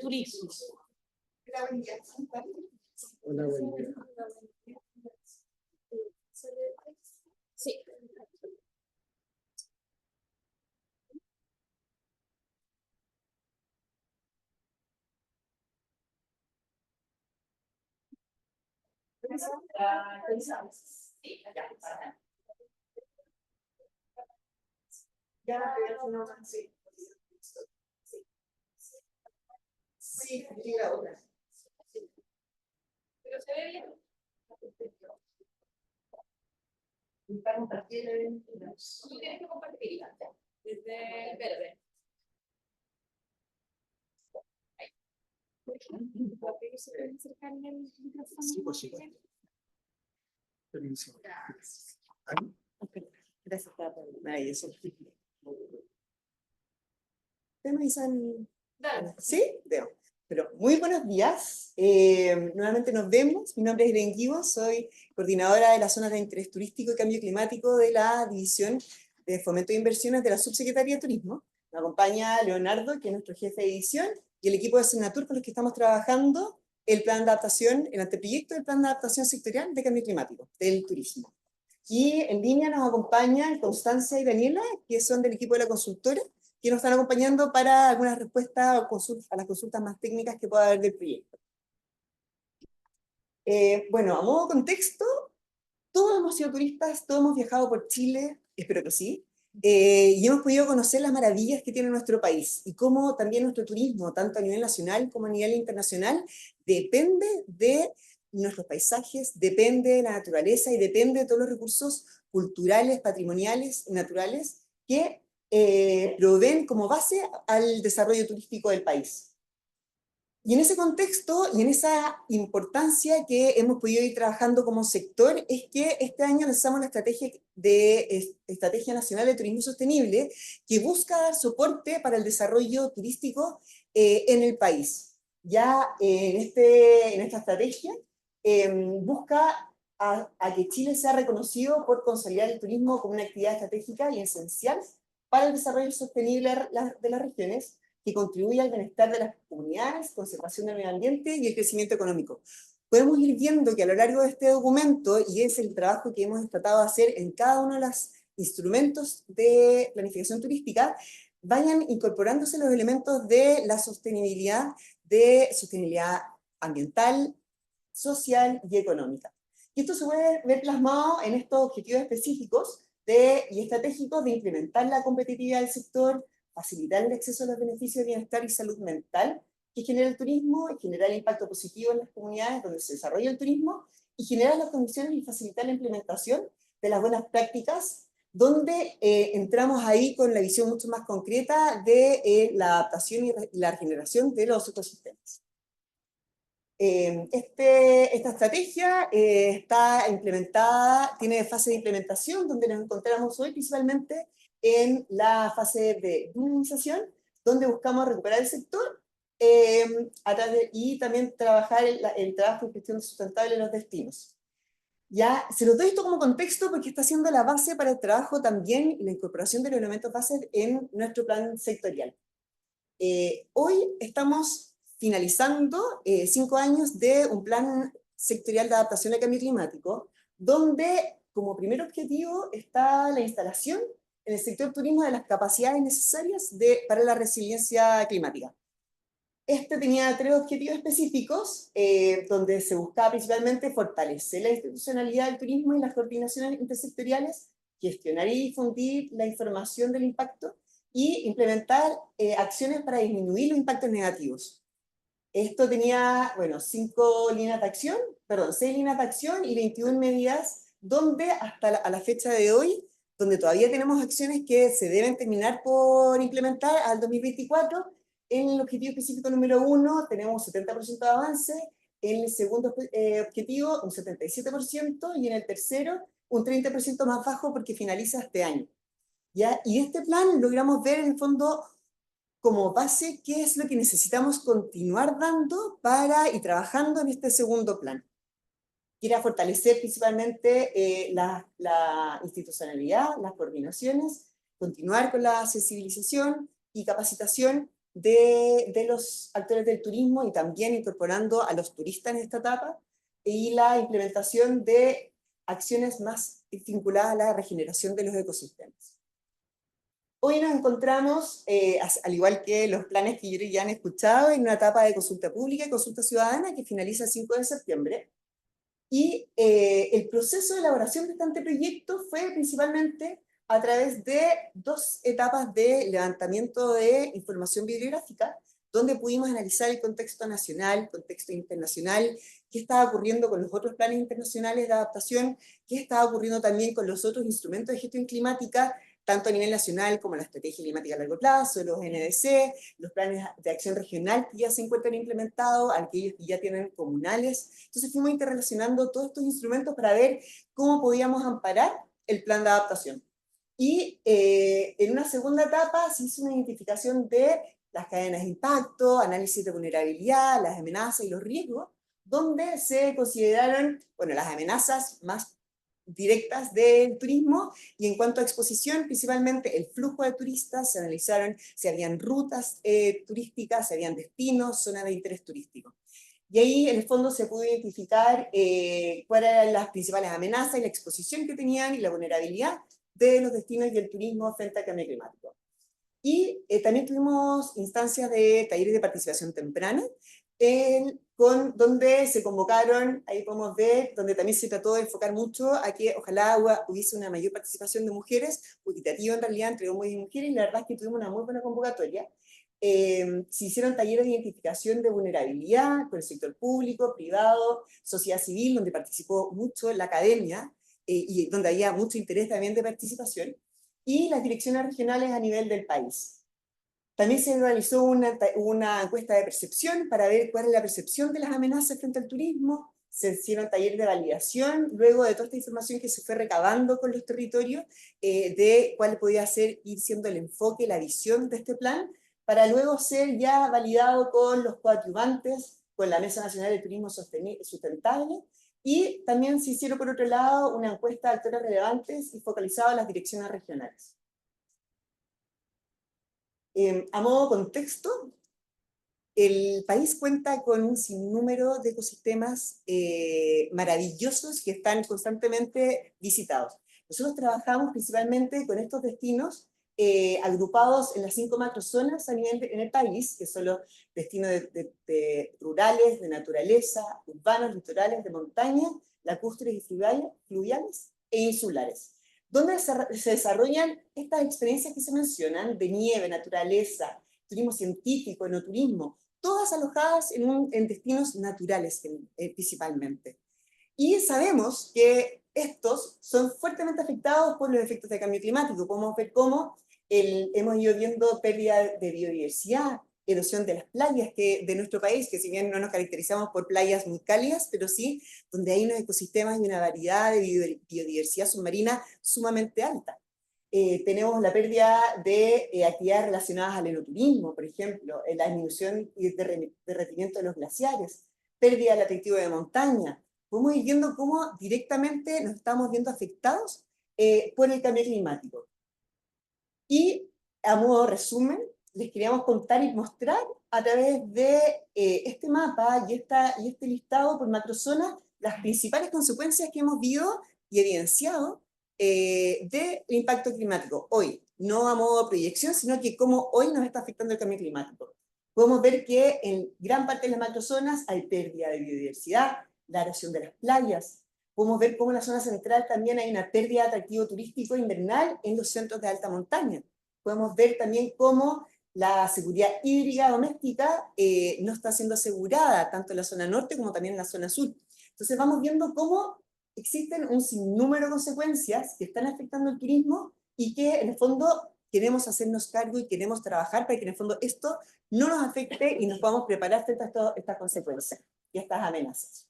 turismo. Hola, buen día. Sí. Sí, llega ahora. Pero se ve bien. Para compartir el Tú tienes que compartirla desde el verde. Sí, por supuesto. Permiso. Gracias. Gracias, maravilloso. ¿Ustedes me dicen? ¿Sí? Veo. Pero muy buenos días. Nuevamente nos vemos. Mi nombre es Irene Guibo, soy coordinadora de las zonas de interés turístico y cambio climático de la División de Fomento de Inversiones de la Subsecretaría de Turismo. Me acompaña Leonardo, que es nuestro jefe de edición, y el equipo de Senatur con los que estamos trabajando el plan de adaptación, el anteproyecto del plan de adaptación sectorial de cambio climático, del turismo. Y en línea nos acompañan Constancia y Daniela, que son del equipo de la consultora, que nos están acompañando para algunas respuestas a las consultas más técnicas que pueda haber del proyecto. Bueno, a modo de contexto, todos hemos sido turistas, todos hemos viajado por Chile, espero que sí, y hemos podido conocer las maravillas que tiene nuestro país y cómo también nuestro turismo, tanto a nivel nacional como a nivel internacional, depende de nuestros paisajes, depende de la naturaleza y depende de todos los recursos culturales, patrimoniales y naturales que proveen como base al desarrollo turístico del país. Y en ese contexto y en esa importancia que hemos podido ir trabajando como sector es que este año lanzamos la Estrategia Nacional de Turismo Sostenible, que busca dar soporte para el desarrollo turístico en el país. Ya en esta estrategia busca a que Chile sea reconocido por consolidar el turismo como una actividad estratégica y esencial para el desarrollo sostenible de las regiones, que contribuye al bienestar de las comunidades, conservación del medio ambiente y el crecimiento económico. podemos ir viendo que a lo largo de este documento, y es el trabajo que hemos tratado de hacer en cada uno de los instrumentos de planificación turística, vayan incorporándose los elementos de la sostenibilidad ambiental, social y económica. Y esto se puede ver plasmado en estos objetivos específicos y estratégicos de implementar la competitividad del sector, facilitar el acceso a los beneficios de bienestar y salud mental que genera el turismo, y generar el impacto positivo en las comunidades donde se desarrolla el turismo, y generar las condiciones y facilitar la implementación de las buenas prácticas, donde entramos ahí con la visión mucho más concreta de la adaptación y la regeneración de los ecosistemas. Esta estrategia está implementada, tiene fase de implementación, donde nos encontramos hoy principalmente en la fase de dinamización, donde buscamos recuperar el sector y también trabajar el trabajo en gestión sustentable de los destinos. Ya, se los doy esto como contexto porque está siendo la base para el trabajo también y la incorporación de los elementos bases en nuestro plan sectorial. Hoy estamos finalizando 5 años de un plan sectorial de adaptación al cambio climático, donde como primer objetivo está la instalación en el sector turismo de las capacidades necesarias para la resiliencia climática. Este tenía 3 objetivos específicos, donde se buscaba principalmente fortalecer la institucionalidad del turismo y las coordinaciones intersectoriales, gestionar y difundir la información del impacto, y implementar acciones para disminuir los impactos negativos. Esto tenía, bueno, 6 líneas de acción y 21 medidas, donde hasta a la fecha de hoy, donde todavía tenemos acciones que se deben terminar por implementar al 2024, en el objetivo específico número 1 tenemos un 70% de avance, en el segundo objetivo un 77%, y en el tercero un 30% más bajo porque finaliza este año. ¿Ya? Y este plan logramos ver en el fondo como base qué es lo que necesitamos continuar dando y trabajando en este segundo plan. Que era fortalecer principalmente la institucionalidad, las coordinaciones, continuar con la sensibilización y capacitación de los actores del turismo, y también incorporando a los turistas en esta etapa, y la implementación de acciones más vinculadas a la regeneración de los ecosistemas. Hoy nos encontramos, al igual que los planes que ya han escuchado, en una etapa de consulta pública y consulta ciudadana que finaliza el 5 de septiembre. Y el proceso de elaboración de este anteproyecto fue principalmente a través de 2 etapas de levantamiento de información bibliográfica, donde pudimos analizar el contexto nacional, el contexto internacional, qué estaba ocurriendo con los otros planes internacionales de adaptación, qué estaba ocurriendo también con los otros instrumentos de gestión climática, tanto a nivel nacional como la estrategia climática a largo plazo, los NDC, los planes de acción regional que ya se encuentran implementados, aquellos que ya tienen comunales. Entonces fuimos interrelacionando todos estos instrumentos para ver cómo podíamos amparar el plan de adaptación. Y en una segunda etapa se hizo una identificación de las cadenas de impacto, análisis de vulnerabilidad, las amenazas y los riesgos, donde se consideraron, bueno, las amenazas más directas del turismo, y en cuanto a exposición, principalmente el flujo de turistas, se analizaron si habían rutas turísticas, si habían destinos, zonas de interés turístico. Y ahí, en el fondo, se pudo identificar cuáles eran las principales amenazas y la exposición que tenían y la vulnerabilidad de los destinos y el turismo frente al cambio climático. Y también tuvimos instancias de talleres de participación temprana, donde se convocaron, ahí podemos ver, donde también se trató de enfocar mucho a que ojalá hubiese una mayor participación de mujeres, equitativa en realidad entre hombres y mujeres, y la verdad es que tuvimos una muy buena convocatoria. Se hicieron talleres de identificación de vulnerabilidad con el sector público, privado, sociedad civil, donde participó mucho la academia, y donde había mucho interés también de participación, y las direcciones regionales a nivel del país. También se realizó una encuesta de percepción para ver cuál es la percepción de las amenazas frente al turismo. Se hicieron talleres de validación, luego de toda esta información que se fue recabando con los territorios, de cuál podía ir siendo el enfoque, la visión de este plan, para luego ser ya validado con los coadyuvantes, con la Mesa Nacional de Turismo Sustentable, y también se hicieron, por otro lado, una encuesta de actores relevantes y focalizada a las direcciones regionales. A modo contexto, el país cuenta con un sinnúmero de ecosistemas maravillosos que están constantemente visitados. Nosotros trabajamos principalmente con estos destinos agrupados en las 5 macrozonas a nivel en el país, que son los destinos rurales, de naturaleza, urbanos, litorales, de montaña, lacustres y fluviales e insulares, donde se desarrollan estas experiencias que se mencionan de nieve, naturaleza, turismo científico, enoturismo, todas alojadas en destinos naturales principalmente. Y sabemos que estos son fuertemente afectados por los efectos del cambio climático. Podemos ver cómo hemos ido viendo pérdida de biodiversidad, erosión de las playas de nuestro país, que si bien no nos caracterizamos por playas muy cálidas, pero sí donde hay unos ecosistemas y una variedad de biodiversidad submarina sumamente alta. Tenemos la pérdida de actividades relacionadas al enoturismo, por ejemplo, la disminución y derretimiento de los glaciares, pérdida del atractivo de montaña. Podemos ir viendo cómo directamente nos estamos viendo afectados por el cambio climático. Y a modo de resumen, les queríamos contar y mostrar a través de este mapa y este listado por macrozonas las principales consecuencias que hemos visto y evidenciado del impacto climático hoy, no a modo de proyección, sino que cómo hoy nos está afectando el cambio climático. Podemos ver que en gran parte de las macrozonas hay pérdida de biodiversidad, la erosión de las playas. Podemos ver cómo en la zona central también hay una pérdida de atractivo turístico invernal en los centros de alta montaña. Podemos ver también cómo la seguridad hídrica doméstica no está siendo asegurada tanto en la zona norte como también en la zona sur. Entonces vamos viendo cómo existen un sinnúmero de consecuencias que están afectando el turismo y que en el fondo queremos hacernos cargo y queremos trabajar para que en el fondo esto no nos afecte y nos podamos preparar frente a estas consecuencias y estas amenazas.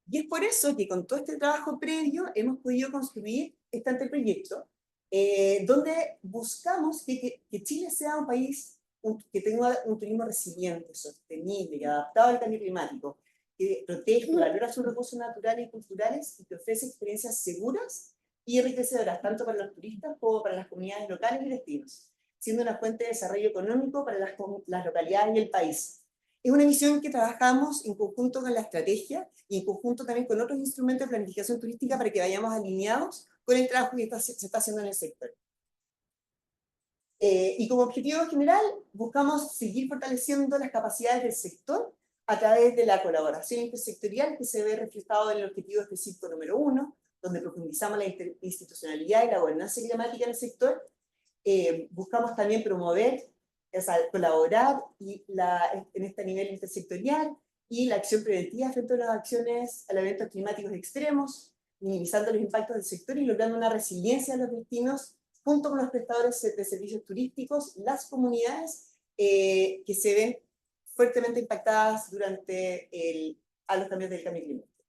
Y es por eso que con todo este trabajo previo hemos podido construir este anteproyecto donde buscamos que Chile sea un país que tenga un turismo resiliente, sostenible y adaptado al cambio climático, que protege y valora sus recursos naturales y culturales y que ofrece experiencias seguras y enriquecedoras tanto para los turistas como para las comunidades locales y destinos, siendo una fuente de desarrollo económico para las localidades y el país. Es una visión que trabajamos en conjunto con la estrategia y en conjunto también con otros instrumentos de planificación turística para que vayamos alineados con el trabajo que se está haciendo en el sector. Y como objetivo general, buscamos seguir fortaleciendo las capacidades del sector a través de la colaboración intersectorial que se ve reflejado en el objetivo específico número 1, donde profundizamos la institucionalidad y la gobernanza climática en el sector. Buscamos también promover, o sea, colaborar en este nivel intersectorial y la acción preventiva frente a las acciones a los eventos climáticos extremos, minimizando los impactos del sector y logrando una resiliencia de los destinos junto con los prestadores de servicios turísticos, las comunidades que se ven fuertemente impactadas a los cambios del cambio climático,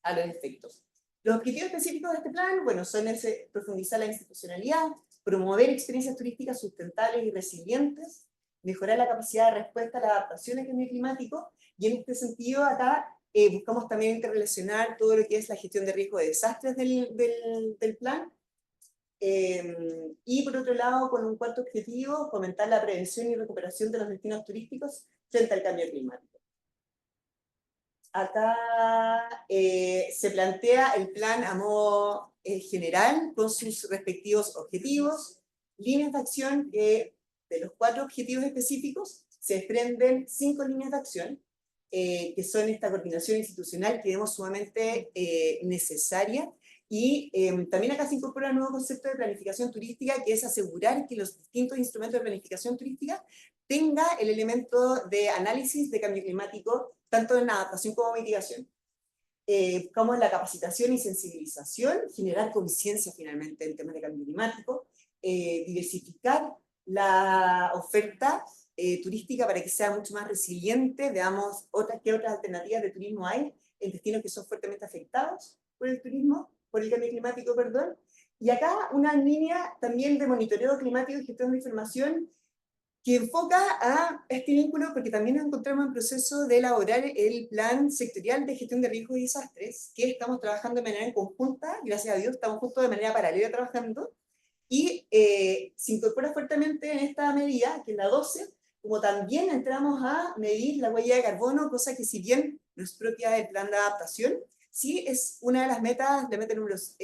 a los efectos. Los objetivos específicos de este plan, bueno, son profundizar la institucionalidad, promover experiencias turísticas sustentables y resilientes, mejorar la capacidad de respuesta a la adaptación al cambio climático, y en este sentido acá buscamos también interrelacionar todo lo que es la gestión de riesgo de desastres del plan, y por otro lado, con un cuarto objetivo, fomentar la prevención y recuperación de los destinos turísticos frente al cambio climático. Acá se plantea el plan a modo general, con sus respectivos objetivos, líneas de acción que de los 4 objetivos específicos se desprenden 5 líneas de acción, que son esta coordinación institucional que vemos sumamente necesaria. Y también acá se incorpora un nuevo concepto de planificación turística, que es asegurar que los distintos instrumentos de planificación turística tenga el elemento de análisis de cambio climático, tanto en adaptación como mitigación. Buscamos la capacitación y sensibilización, generar conciencia finalmente en temas de cambio climático, diversificar la oferta turística para que sea mucho más resiliente, veamos qué otras alternativas de turismo hay en destinos que son fuertemente afectados por el turismo, por el cambio climático, perdón. Y acá una línea también de monitoreo climático y gestión de información que enfoca a este vínculo, porque también nos encontramos en proceso de elaborar el plan sectorial de gestión de riesgos y desastres, que estamos trabajando de manera conjunta, gracias a Dios, estamos justo de manera paralela trabajando, y se incorpora fuertemente en esta medida, que es la 12, como también entramos a medir la huella de carbono, cosa que si bien no es propia del plan de adaptación, sí es una de las metas, la meta número 5,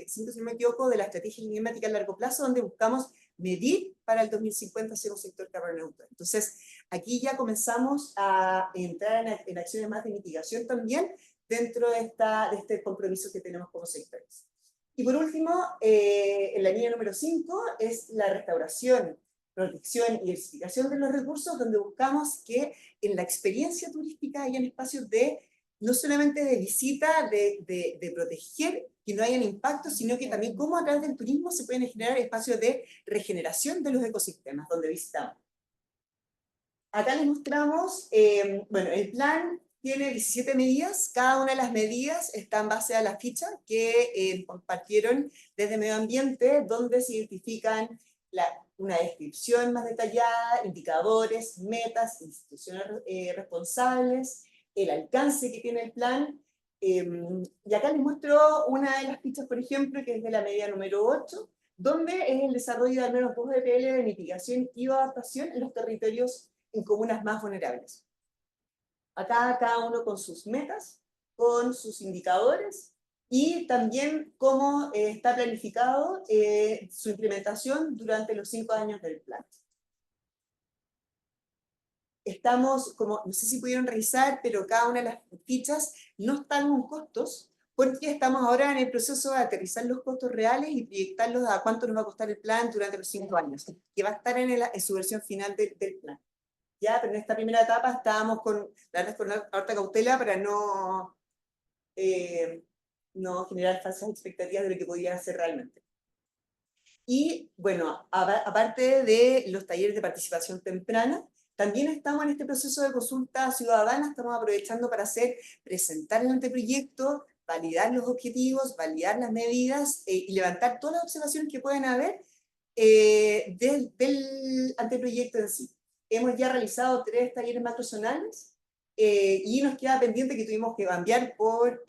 si no me equivoco, de la estrategia climática a largo plazo, donde buscamos medir para el 2050 ser un sector carbono neutral. Entonces, aquí ya comenzamos a entrar en acciones más de mitigación también dentro de este compromiso que tenemos como sectores. Y por último, en la línea número 5 es la restauración, protección y diversificación de los recursos, donde buscamos que en la experiencia turística hayan espacios de, no solamente de visita, de proteger, que no hayan impactos, sino que también cómo a través del turismo se pueden generar espacios de regeneración de los ecosistemas donde visitamos. Acá les mostramos, bueno, el plan tiene 17 medidas, cada una de las medidas está en base a la ficha que compartieron desde Medio Ambiente, donde se identifican una descripción más detallada, indicadores, metas, instituciones responsables, el alcance que tiene el plan. Y acá les muestro una de las fichas, por ejemplo, que es de la medida número 8, donde es el desarrollo de al menos 2 DPL de mitigación y adaptación en los territorios en comunas más vulnerables. Acá cada uno con sus metas, con sus indicadores y también cómo está planificado su implementación durante los 5 años del plan. Estamos, como no sé si pudieron revisar, pero cada una de las fichas no están con costos, porque estamos ahora en el proceso de aterrizar los costos reales y proyectarlos a cuánto nos va a costar el plan durante los 5 años, que va a estar en su versión final del plan. Ya, pero en esta primera etapa estábamos con harta cautela para no generar falsas expectativas de lo que podía hacer realmente. Y bueno, aparte de los talleres de participación temprana, también estamos en este proceso de consulta ciudadana, estamos aprovechando para presentar el anteproyecto, validar los objetivos, validar las medidas y levantar todas las observaciones que pueden haber del anteproyecto en sí. Hemos ya realizado 3 talleres macrozonales y nos queda pendiente que tuvimos que cambiar por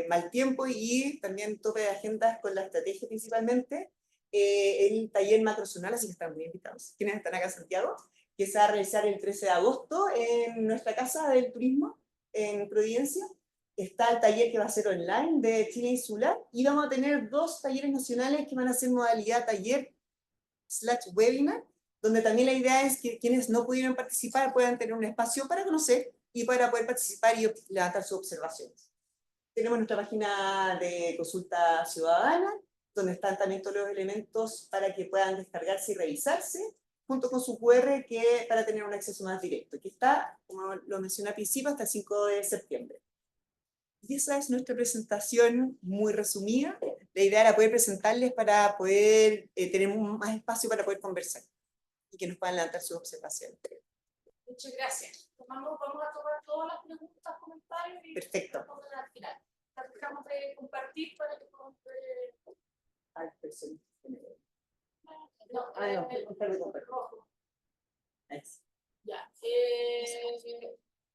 mal tiempo y también tope de agendas con la estrategia principalmente, el taller macrozonal, así que están muy invitados. ¿Quiénes están acá en Santiago? Que se va a realizar el 13 de agosto en nuestra Casa del Turismo en Providencia. Está el taller que va a ser online de Chile Insular y vamos a tener 2 talleres nacionales que van a ser modalidad taller/webinar, donde también la idea es que quienes no pudieron participar puedan tener un espacio para conocer y para poder participar y levantar sus observaciones. Tenemos nuestra página de consulta ciudadana, donde están también todos los elementos para que puedan descargarse y revisarse, junto con su QR para tener un acceso más directo, que está, como lo mencioné al principio, hasta el 5 de septiembre. Y esa es nuestra presentación muy resumida. La idea era poder presentarles para poder tener más espacio para poder conversar y que nos puedan levantar sus observaciones. Muchas gracias. Vamos a tomar todas las preguntas, comentarios y perfecto. Al final. Dejamos de compartir para que podamos ver. Rojo. Ya.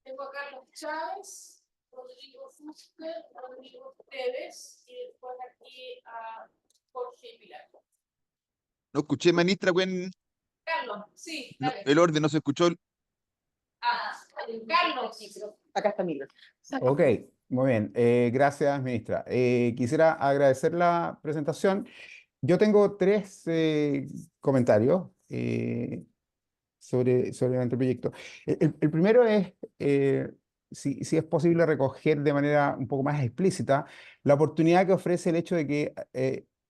Tengo a Carlos Chávez, Rodrigo Fuster, Rodrigo Teves y después aquí a Jorge Pilar. No escuché, ministra, Carlos, sí, dale. el orden no se escuchó. Carlos. Acá está Milo. Ok, muy bien. Gracias, ministra. Quisiera agradecer la presentación. Yo tengo 3 comentarios sobre el anteproyecto. El primero es si es posible recoger de manera un poco más explícita la oportunidad que ofrece el hecho de que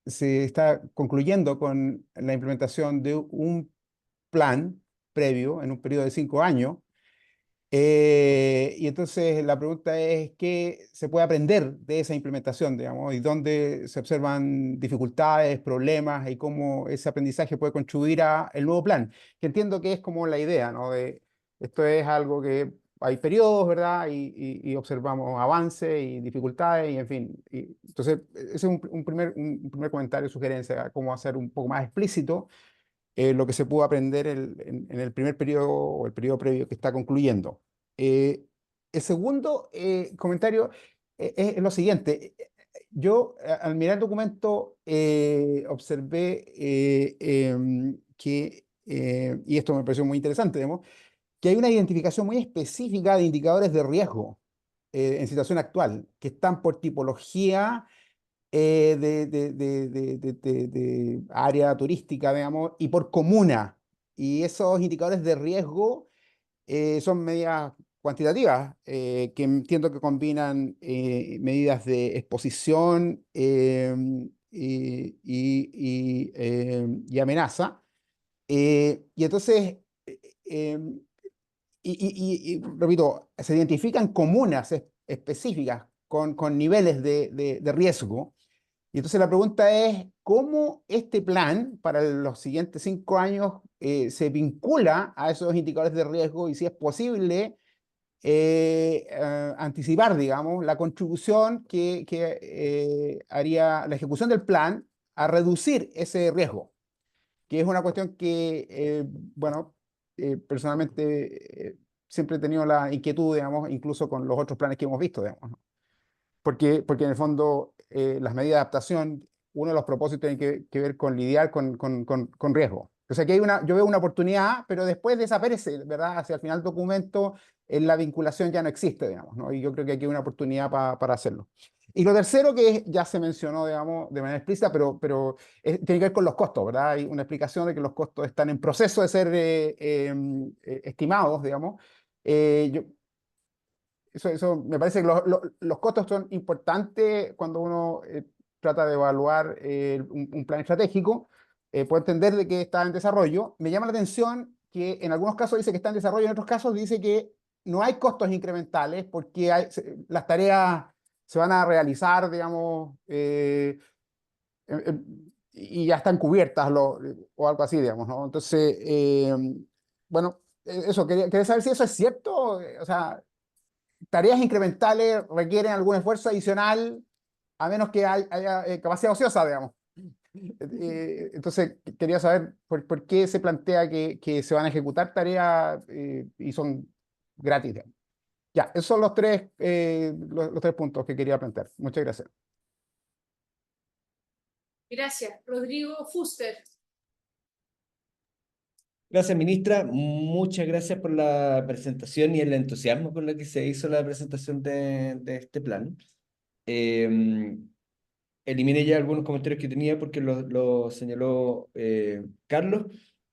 se está concluyendo con la implementación de un plan previo en un periodo de 5 años. Y entonces la pregunta es qué se puede aprender de esa implementación, digamos, y dónde se observan dificultades, problemas y cómo ese aprendizaje puede contribuir a el nuevo plan, que entiendo que es como la idea, ¿no? Esto es algo que hay periodos, ¿verdad? Y observamos avances y dificultades y en fin. Entonces, ese es un primer comentario, sugerencia, cómo hacer un poco más explícito lo que se pudo aprender en el primer periodo o el periodo previo que está concluyendo. El segundo comentario es lo siguiente. Yo al mirar el documento observé que, y esto me pareció muy interesante, digamos, que hay una identificación muy específica de indicadores de riesgo en situación actual, que están por tipología de área turística, digamos, y por comuna. Y esos indicadores de riesgo son medidas cuantitativas que entiendo que combinan medidas de exposición y amenaza. Y entonces, em, repito, se identifican comunas específicas con niveles de riesgo. Y entonces la pregunta es, ¿cómo este plan para los siguientes 5 años se vincula a esos indicadores de riesgo y si es posible anticipar, digamos, la contribución que haría la ejecución del plan a reducir ese riesgo? Que es una cuestión que, bueno, personalmente siempre he tenido la inquietud, digamos, incluso con los otros planes que hemos visto, digamos, ¿no? Porque en el fondo las medidas de adaptación, uno de los propósitos tiene que ver con lidiar con riesgo. O sea que yo veo una oportunidad, pero después desaparece, ¿verdad? Hacia el final del documento, la vinculación ya no existe, digamos, ¿no? Y yo creo que aquí hay una oportunidad para hacerlo. Y lo tercero que ya se mencionó, digamos, de manera explícita, pero tiene que ver con los costos, ¿verdad? Hay una explicación de que los costos están en proceso de ser estimados, digamos. Yo, eso me parece que los costos son importantes cuando uno trata de evaluar un plan estratégico. Puedo entender de que está en desarrollo. Me llama la atención que en algunos casos dice que está en desarrollo, en otros casos dice que no hay costos incrementales porque las tareas se van a realizar, digamos, y ya están cubiertas o algo así, digamos, ¿no? Entonces, bueno, eso, quería saber si eso es cierto. O sea, tareas incrementales requieren algún esfuerzo adicional, a menos que haya capacidad ociosa, digamos. Entonces, quería saber por qué se plantea que se van a ejecutar tareas y son gratis, digamos. Ya, esos son los tres puntos que quería plantear. Muchas gracias. Gracias. Rodrigo Fuster. Gracias, ministra. Muchas gracias por la presentación y el entusiasmo con el que se hizo la presentación de este plan. Eliminé ya algunos comentarios que tenía porque lo señaló Carlos.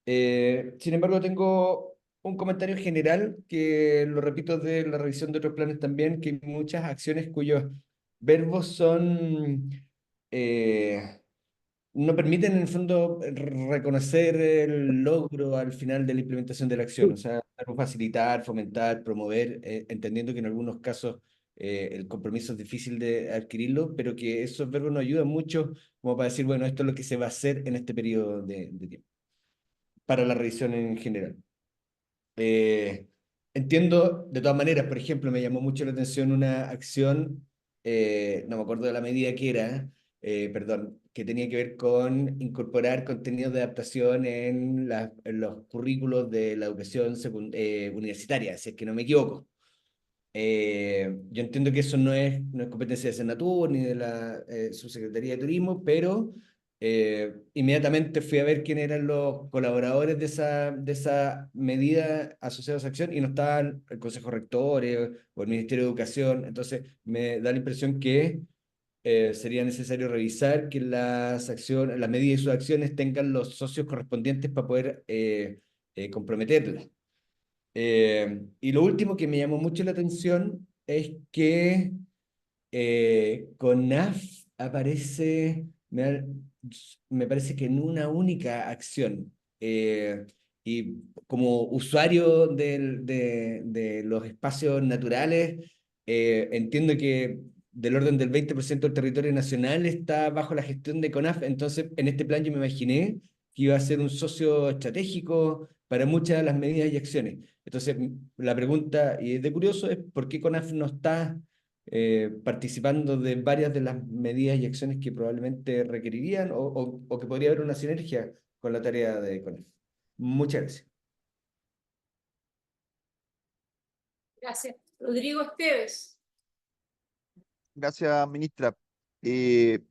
Sin embargo, tengo un comentario general que lo repito de la revisión de otros planes también, que hay muchas acciones cuyos verbos son... no permiten en el fondo reconocer el logro al final de la implementación de la acción, o sea, facilitar, fomentar, promover, entendiendo que en algunos casos el compromiso es difícil de adquirirlo, pero que esos verbos nos ayudan mucho como para decir, bueno, esto es lo que se va a hacer en este periodo de tiempo, para la revisión en general. Entiendo, de todas maneras, por ejemplo, me llamó mucho la atención una acción, no me acuerdo de la medida que era, perdón, que tenía que ver con incorporar contenidos de adaptación en los currículos de la educación universitaria, si es que no me equivoco. Yo entiendo que eso no es competencia de Senatur ni de la Subsecretaría de Turismo, pero inmediatamente fui a ver quién eran los colaboradores de esa medida asociados a acción y no estaban el Consejo Rector o el Ministerio de Educación. Entonces me da la impresión que sería necesario revisar que las medidas y sus acciones tengan los socios correspondientes para poder comprometerlas. Y lo último que me llamó mucho la atención es que CONAF aparece, me parece que en una única acción. Y como usuario de los espacios naturales, entiendo que del orden del 20% del territorio nacional está bajo la gestión de CONAF. Entonces, en este plan yo me imaginé que iba a ser un socio estratégico para muchas de las medidas y acciones. Entonces, la pregunta, y es de curioso, es por qué CONAF no está participando de varias de las medidas y acciones que probablemente requerirían o que podría haber una sinergia con la tarea de CONAF. Muchas gracias. Gracias. Rodrigo Esteves. Gracias, ministra.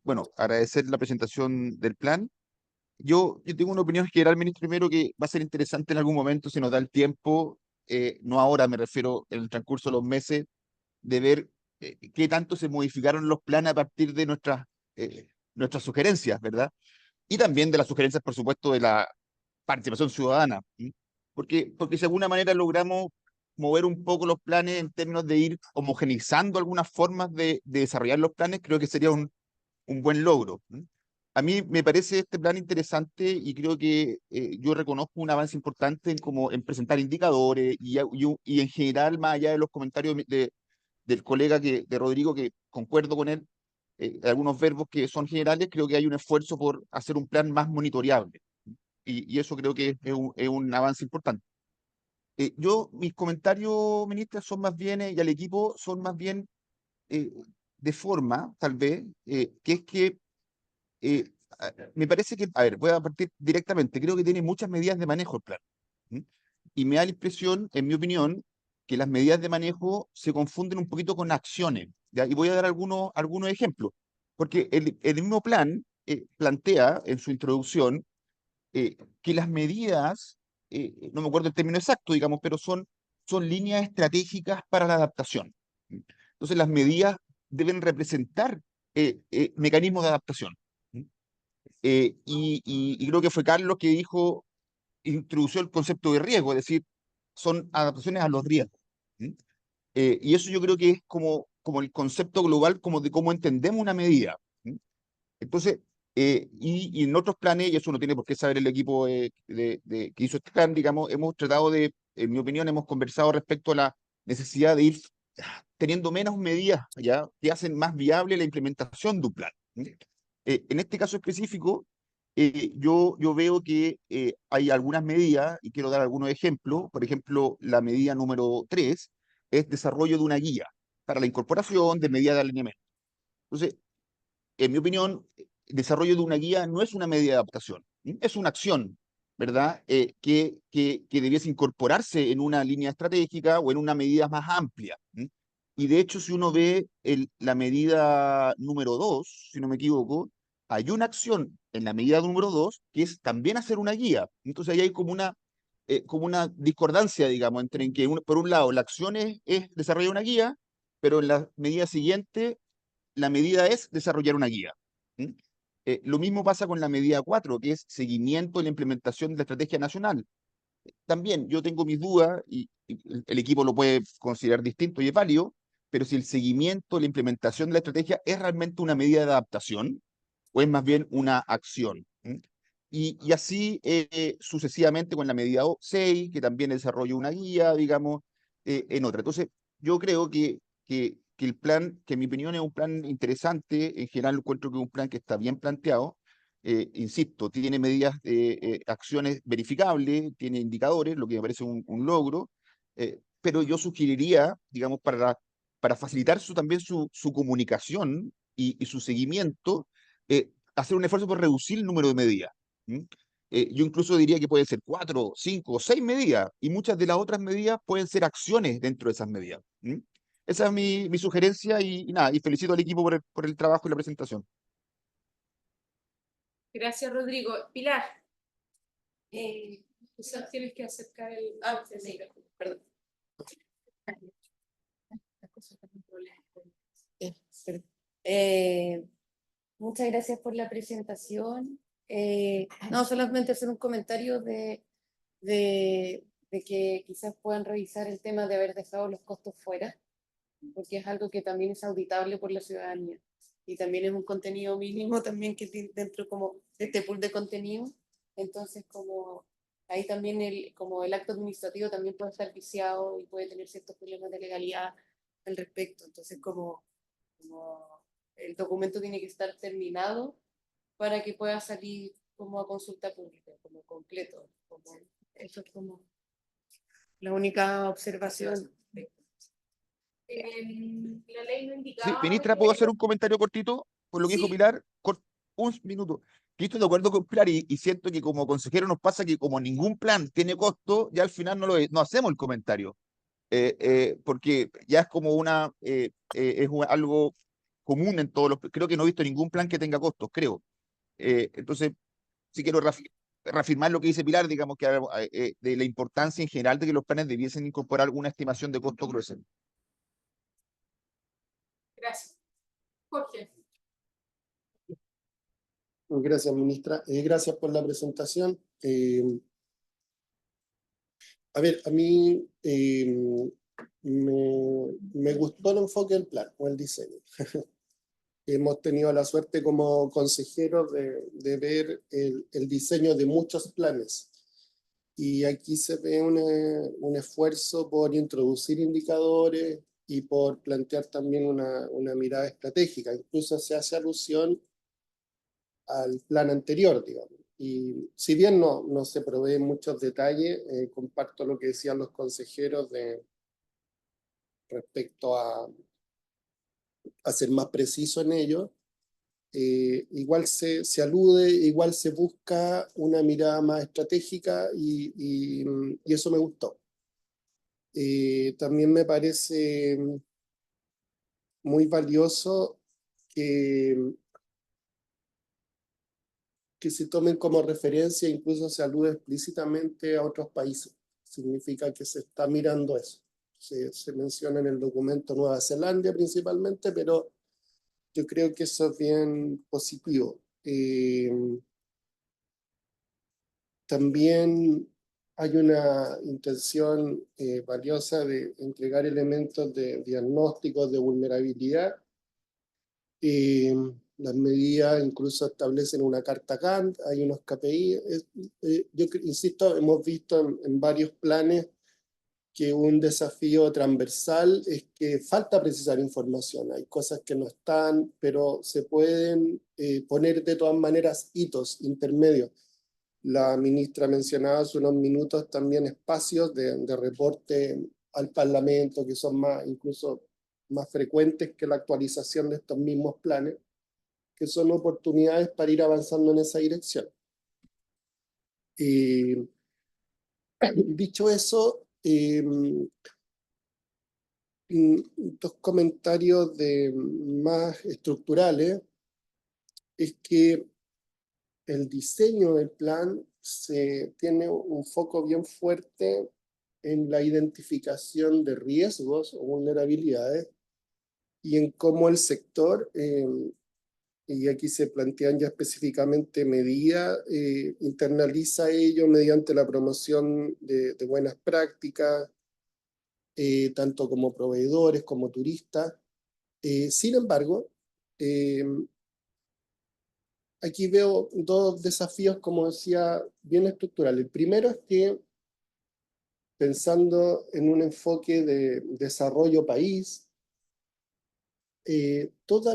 Bueno, agradecer la presentación del plan. Yo tengo una opinión general, ministro, primero que va a ser interesante en algún momento, si nos da el tiempo, no ahora, me refiero en el transcurso de los meses, de ver qué tanto se modificaron los planes a partir de nuestras sugerencias, ¿verdad? Y también de las sugerencias, por supuesto, de la participación ciudadana. ¿Sí? Porque si de alguna manera logramos mover un poco los planes en términos de ir homogeneizando algunas formas de desarrollar los planes, creo que sería un buen logro. ¿Sí? A mí me parece este plan interesante y creo que yo reconozco un avance importante en presentar indicadores y en general, más allá de los comentarios del colega de Rodrigo, que concuerdo con él, algunos verbos que son generales, creo que hay un esfuerzo por hacer un plan más monitoreable. Y eso creo que es un avance importante. Mis comentarios, ministra, son más bien, y al equipo, son más bien eh, de forma, tal vez, que es que me parece que, a ver, voy a partir directamente, creo que tiene muchas medidas de manejo el plan. ¿Mm? Y me da la impresión, en mi opinión, que las medidas de manejo se confunden un poquito con acciones, ¿ya? Y voy a dar algunos ejemplos, porque el mismo plan plantea en su introducción que las medidas, no me acuerdo el término exacto, digamos, pero son líneas estratégicas para la adaptación. ¿Mm? Entonces, las medidas deben representar mecanismos de adaptación. ¿Mm? Y creo que fue Carlos que introdució el concepto de riesgo, es decir, son adaptaciones a los riesgos. ¿Mm? Y eso yo creo que es como el concepto global como de cómo entendemos una medida. ¿Mm? Entonces, y en otros planes, y eso no tiene por qué saber el equipo que hizo este plan, digamos, hemos tratado en mi opinión, hemos conversado respecto a la necesidad de ir teniendo menos medidas, ¿ya? Que hacen más viable la implementación de un plan. ¿Sí? En este caso específico, yo veo que hay algunas medidas, y quiero dar algunos ejemplos. Por ejemplo, la medida número 3 es desarrollo de una guía para la incorporación de medidas de alineamiento. Entonces, en mi opinión, el desarrollo de una guía no es una medida de adaptación, es una acción, ¿verdad? Que debiese incorporarse en una línea estratégica o en una medida más amplia. Y de hecho, si uno ve la medida número 2, si no me equivoco, hay una acción en la medida número 2 que es también hacer una guía. Entonces ahí hay como una discordancia, digamos, entre en que por un lado la acción es desarrollar una guía, pero en la medida siguiente la medida es desarrollar una guía. ¿Mm? Lo mismo pasa con la medida 4, que es seguimiento de la implementación de la estrategia nacional. También yo tengo mis dudas y el equipo lo puede considerar distinto y es válido, pero si el seguimiento, la implementación de la estrategia es realmente una medida de adaptación o es más bien una acción. ¿Mm? Y así sucesivamente con la medida 6, que también desarrolla una guía, digamos, en otra. Entonces, yo creo que el plan, que en mi opinión es un plan interesante, en general encuentro que es un plan que está bien planteado, insisto, tiene medidas, acciones verificables, tiene indicadores, lo que me parece un logro, pero yo sugeriría, digamos, para facilitar también su comunicación y su seguimiento, hacer un esfuerzo por reducir el número de medidas. ¿Mm? Yo incluso diría que pueden ser 4, 5 o 6 medidas, y muchas de las otras medidas pueden ser acciones dentro de esas medidas. ¿Mm? Esa es mi sugerencia y nada, y felicito al equipo por el trabajo y la presentación. Gracias, Rodrigo. Pilar, quizás tienes que acercar el... sí, perdón. Muchas gracias por la presentación. No, solamente hacer un comentario de que quizás puedan revisar el tema de haber dejado los costos fuera, porque es algo que también es auditable por la ciudadanía y también es un contenido mínimo también que tiene dentro como de este pool de contenido. Entonces, como ahí también como el acto administrativo también puede estar viciado y puede tener ciertos problemas de legalidad al respecto. Entonces, como el documento tiene que estar terminado para que pueda salir como a consulta pública, como completo. Eso es como la única observación. La ley no Sí, indicaba... ministra, ¿puedo hacer un comentario cortito por lo que dijo Sí. Pilar? Un minuto. Yo estoy de acuerdo con Pilar y siento que como consejero nos pasa que como ningún plan tiene costo, ya al final no hacemos el comentario. Porque ya es como algo común en todos los... Creo que no he visto ningún plan que tenga costos, creo. Entonces, sí quiero reafirmar lo que dice Pilar, digamos, que de la importancia en general de que los planes debiesen incorporar alguna estimación de costo grueso. Gracias. Jorge. Gracias, ministra. Gracias por la presentación. A ver, a mí me gustó el enfoque del plan o el diseño. Hemos tenido la suerte como consejeros de ver el diseño de muchos planes. Y aquí se ve un esfuerzo por introducir indicadores y por plantear también una mirada estratégica. Incluso se hace alusión al plan anterior, digamos. Y si bien no se provee muchos detalles, comparto lo que decían los consejeros respecto a ser más preciso en ello. Igual se alude, igual se busca una mirada más estratégica y eso me gustó. También me parece muy valioso que se tomen como referencia, incluso se alude explícitamente a otros países. Significa que se está mirando eso. Se menciona en el documento Nueva Zelanda principalmente, pero yo creo que eso es bien positivo. También hay una intención valiosa de entregar elementos de diagnósticos de vulnerabilidad. Las medidas incluso establecen una carta Gantt, hay unos KPI. Yo insisto, hemos visto en varios planes que un desafío transversal es que falta precisar información. Hay cosas que no están, pero se pueden poner de todas maneras hitos intermedios. La ministra mencionaba hace unos minutos también espacios de reporte al Parlamento que son incluso más frecuentes que la actualización de estos mismos planes, que son oportunidades para ir avanzando en esa dirección. Dicho eso, dos comentarios más estructurales es que el diseño del plan tiene un foco bien fuerte en la identificación de riesgos o vulnerabilidades y en cómo el sector, y aquí se plantean ya específicamente medidas, internaliza ello mediante la promoción de buenas prácticas, tanto como proveedores como turistas. Sin embargo, aquí veo dos desafíos, como decía, bien estructurales. El primero es que, pensando en un enfoque de desarrollo país, todo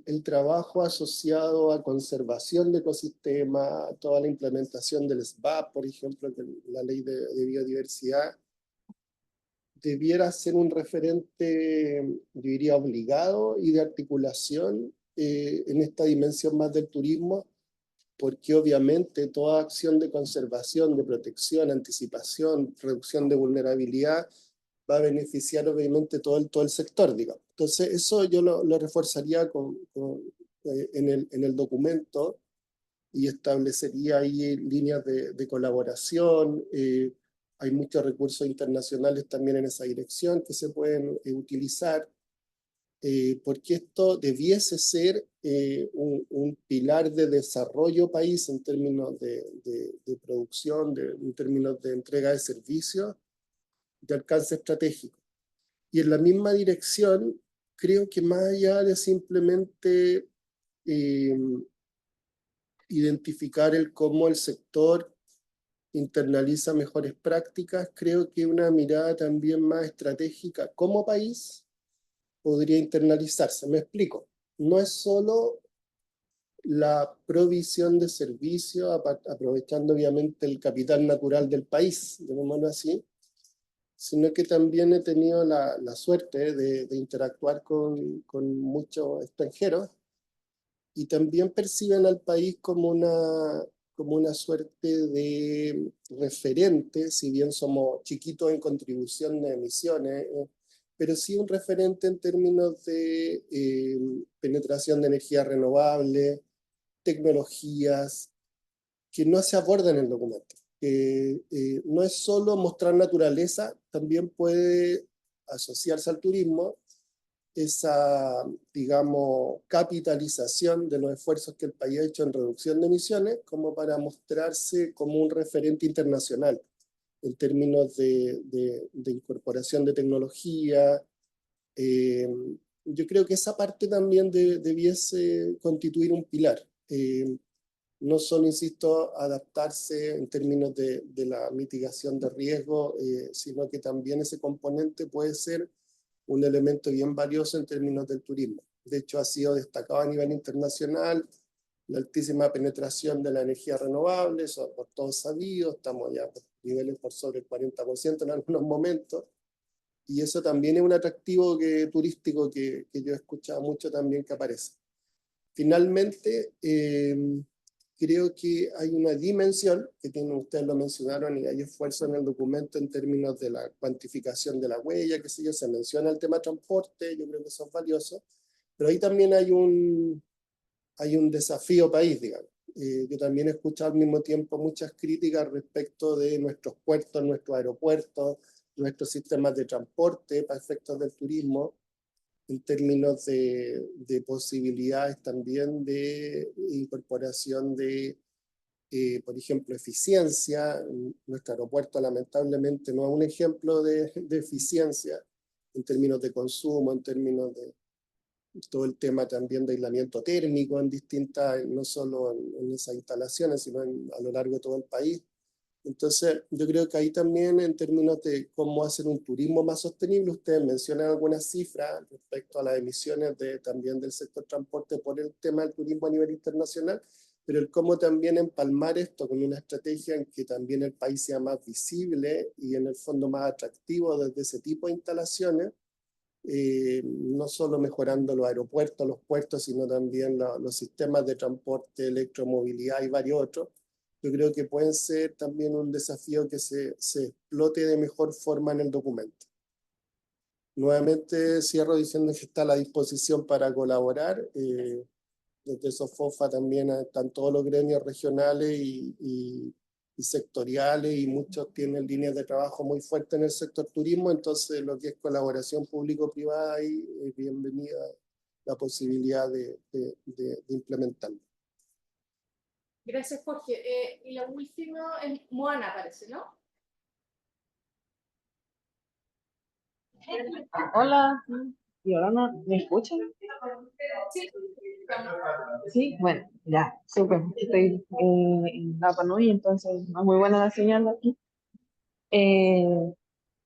el trabajo asociado a conservación de ecosistemas, toda la implementación del SBAP, por ejemplo, la ley de biodiversidad, debiera ser un referente, yo diría, obligado y de articulación en esta dimensión más del turismo, porque obviamente toda acción de conservación, de protección, anticipación, reducción de vulnerabilidad, va a beneficiar obviamente todo el sector, digamos. Entonces eso yo lo reforzaría en el documento y establecería ahí líneas de colaboración. Hay muchos recursos internacionales también en esa dirección que se pueden utilizar, porque esto debiese ser un pilar de desarrollo país en términos de producción, en términos de entrega de servicios, de alcance estratégico. Y en la misma dirección, creo que más allá de simplemente identificar cómo el sector internaliza mejores prácticas, creo que una mirada también más estratégica como país podría internalizarse. Me explico. No es solo la provisión de servicios, aprovechando obviamente el capital natural del país, llamémoslo así, sino que también he tenido la suerte de interactuar con muchos extranjeros y también perciben al país como una suerte de referente, si bien somos chiquitos en contribución de emisiones, pero sí un referente en términos de penetración de energía renovable, tecnologías, que no se aborda en el documento. No es solo mostrar naturaleza, también puede asociarse al turismo esa, digamos, capitalización de los esfuerzos que el país ha hecho en reducción de emisiones, como para mostrarse como un referente internacional en términos de incorporación de tecnología. Yo creo que esa parte también debiese constituir un pilar. No solo, insisto, adaptarse en términos de la mitigación de riesgo, sino que también ese componente puede ser un elemento bien valioso en términos del turismo. De hecho, ha sido destacado a nivel internacional la altísima penetración de la energía renovable, eso por todos sabido, estamos ya por niveles por sobre el 40% en algunos momentos, y eso también es un atractivo turístico que yo he escuchado mucho también que aparece. Finalmente, creo que hay una dimensión que tienen, ustedes lo mencionaron, y hay esfuerzo en el documento en términos de la cuantificación de la huella, qué sé yo, se menciona el tema transporte, yo creo que eso es valioso, pero ahí también hay un desafío país, digamos. Yo también he escuchado al mismo tiempo muchas críticas respecto de nuestros puertos, nuestros aeropuertos, nuestros sistemas de transporte para efectos del turismo, en términos de posibilidades también de incorporación de, por ejemplo, eficiencia. Nuestro aeropuerto lamentablemente no es un ejemplo de eficiencia en términos de consumo, en términos de todo el tema también de aislamiento térmico en distintas, no solo en esas instalaciones, sino a lo largo de todo el país. Entonces, yo creo que ahí también, en términos de cómo hacer un turismo más sostenible, ustedes mencionan algunas cifras respecto a las emisiones también del sector transporte por el tema del turismo a nivel internacional, pero el cómo también empalmar esto con una estrategia en que también el país sea más visible y en el fondo más atractivo desde ese tipo de instalaciones, no solo mejorando los aeropuertos, los puertos, sino también los sistemas de transporte, electromovilidad y varios otros. Yo creo que pueden ser también un desafío que se explote de mejor forma en el documento. Nuevamente cierro diciendo que está a la disposición para colaborar. Desde SOFOFA también están todos los gremios regionales y sectoriales, y muchos tienen líneas de trabajo muy fuertes en el sector turismo, entonces lo que es colaboración público-privada, ahí es bienvenida la posibilidad de implementarlo. Gracias, Jorge. Y la última es Moana, parece, ¿no? Hola, ¿y ahora no me escuchan? Sí. Sí, bueno, ya, súper. Estoy en Rapa Nui, entonces no es muy buena la señal de aquí.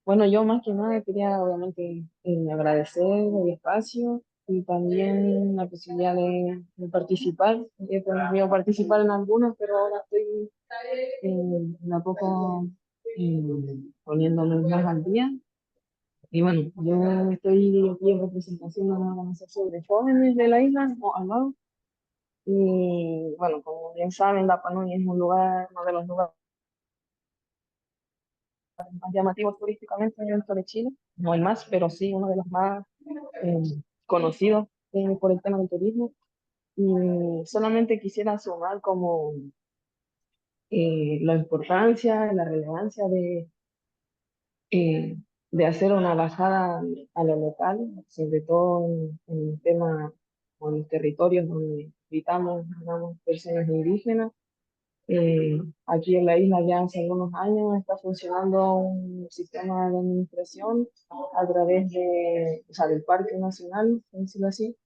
Bueno, yo más que nada quería obviamente agradecer el espacio y también la posibilidad de participar. He podido participar en algunos, pero ahora estoy de a poco poniéndome más al día. Y bueno, yo estoy aquí en representación de una organización de jóvenes de la isla, al lado. Y bueno, como bien saben, Rapa Nui es un lugar, uno de los lugares más llamativos turísticamente dentro de Chile. No hay más, pero sí uno de los más eh, conocidos por el tema del turismo. Y solamente quisiera sumar como la importancia, la relevancia eh, de hacer una bajada a lo local, sobre todo en el tema o en los territorios donde habitamos, digamos, personas indígenas. Aquí en la isla ya hace algunos años está funcionando un sistema de administración a través o sea, del Parque Nacional, por decirlo así,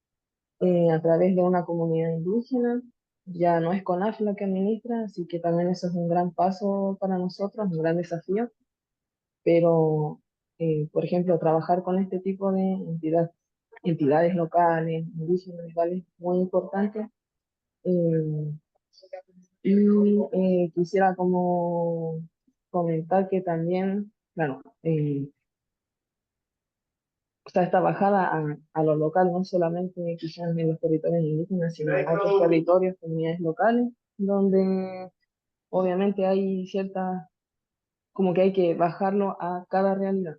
a través de una comunidad indígena. Ya no es CONAF la que administra, así que también eso es un gran paso para nosotros, un gran desafío. Pero, por ejemplo, trabajar con este tipo de entidades locales, indígenas, igual muy importante. Eh, y quisiera como comentar que también, claro, o sea, esta bajada a lo local, no solamente quizás en los territorios indígenas, sino en otros territorios, comunidades locales, donde obviamente hay ciertas, como que hay que bajarlo a cada realidad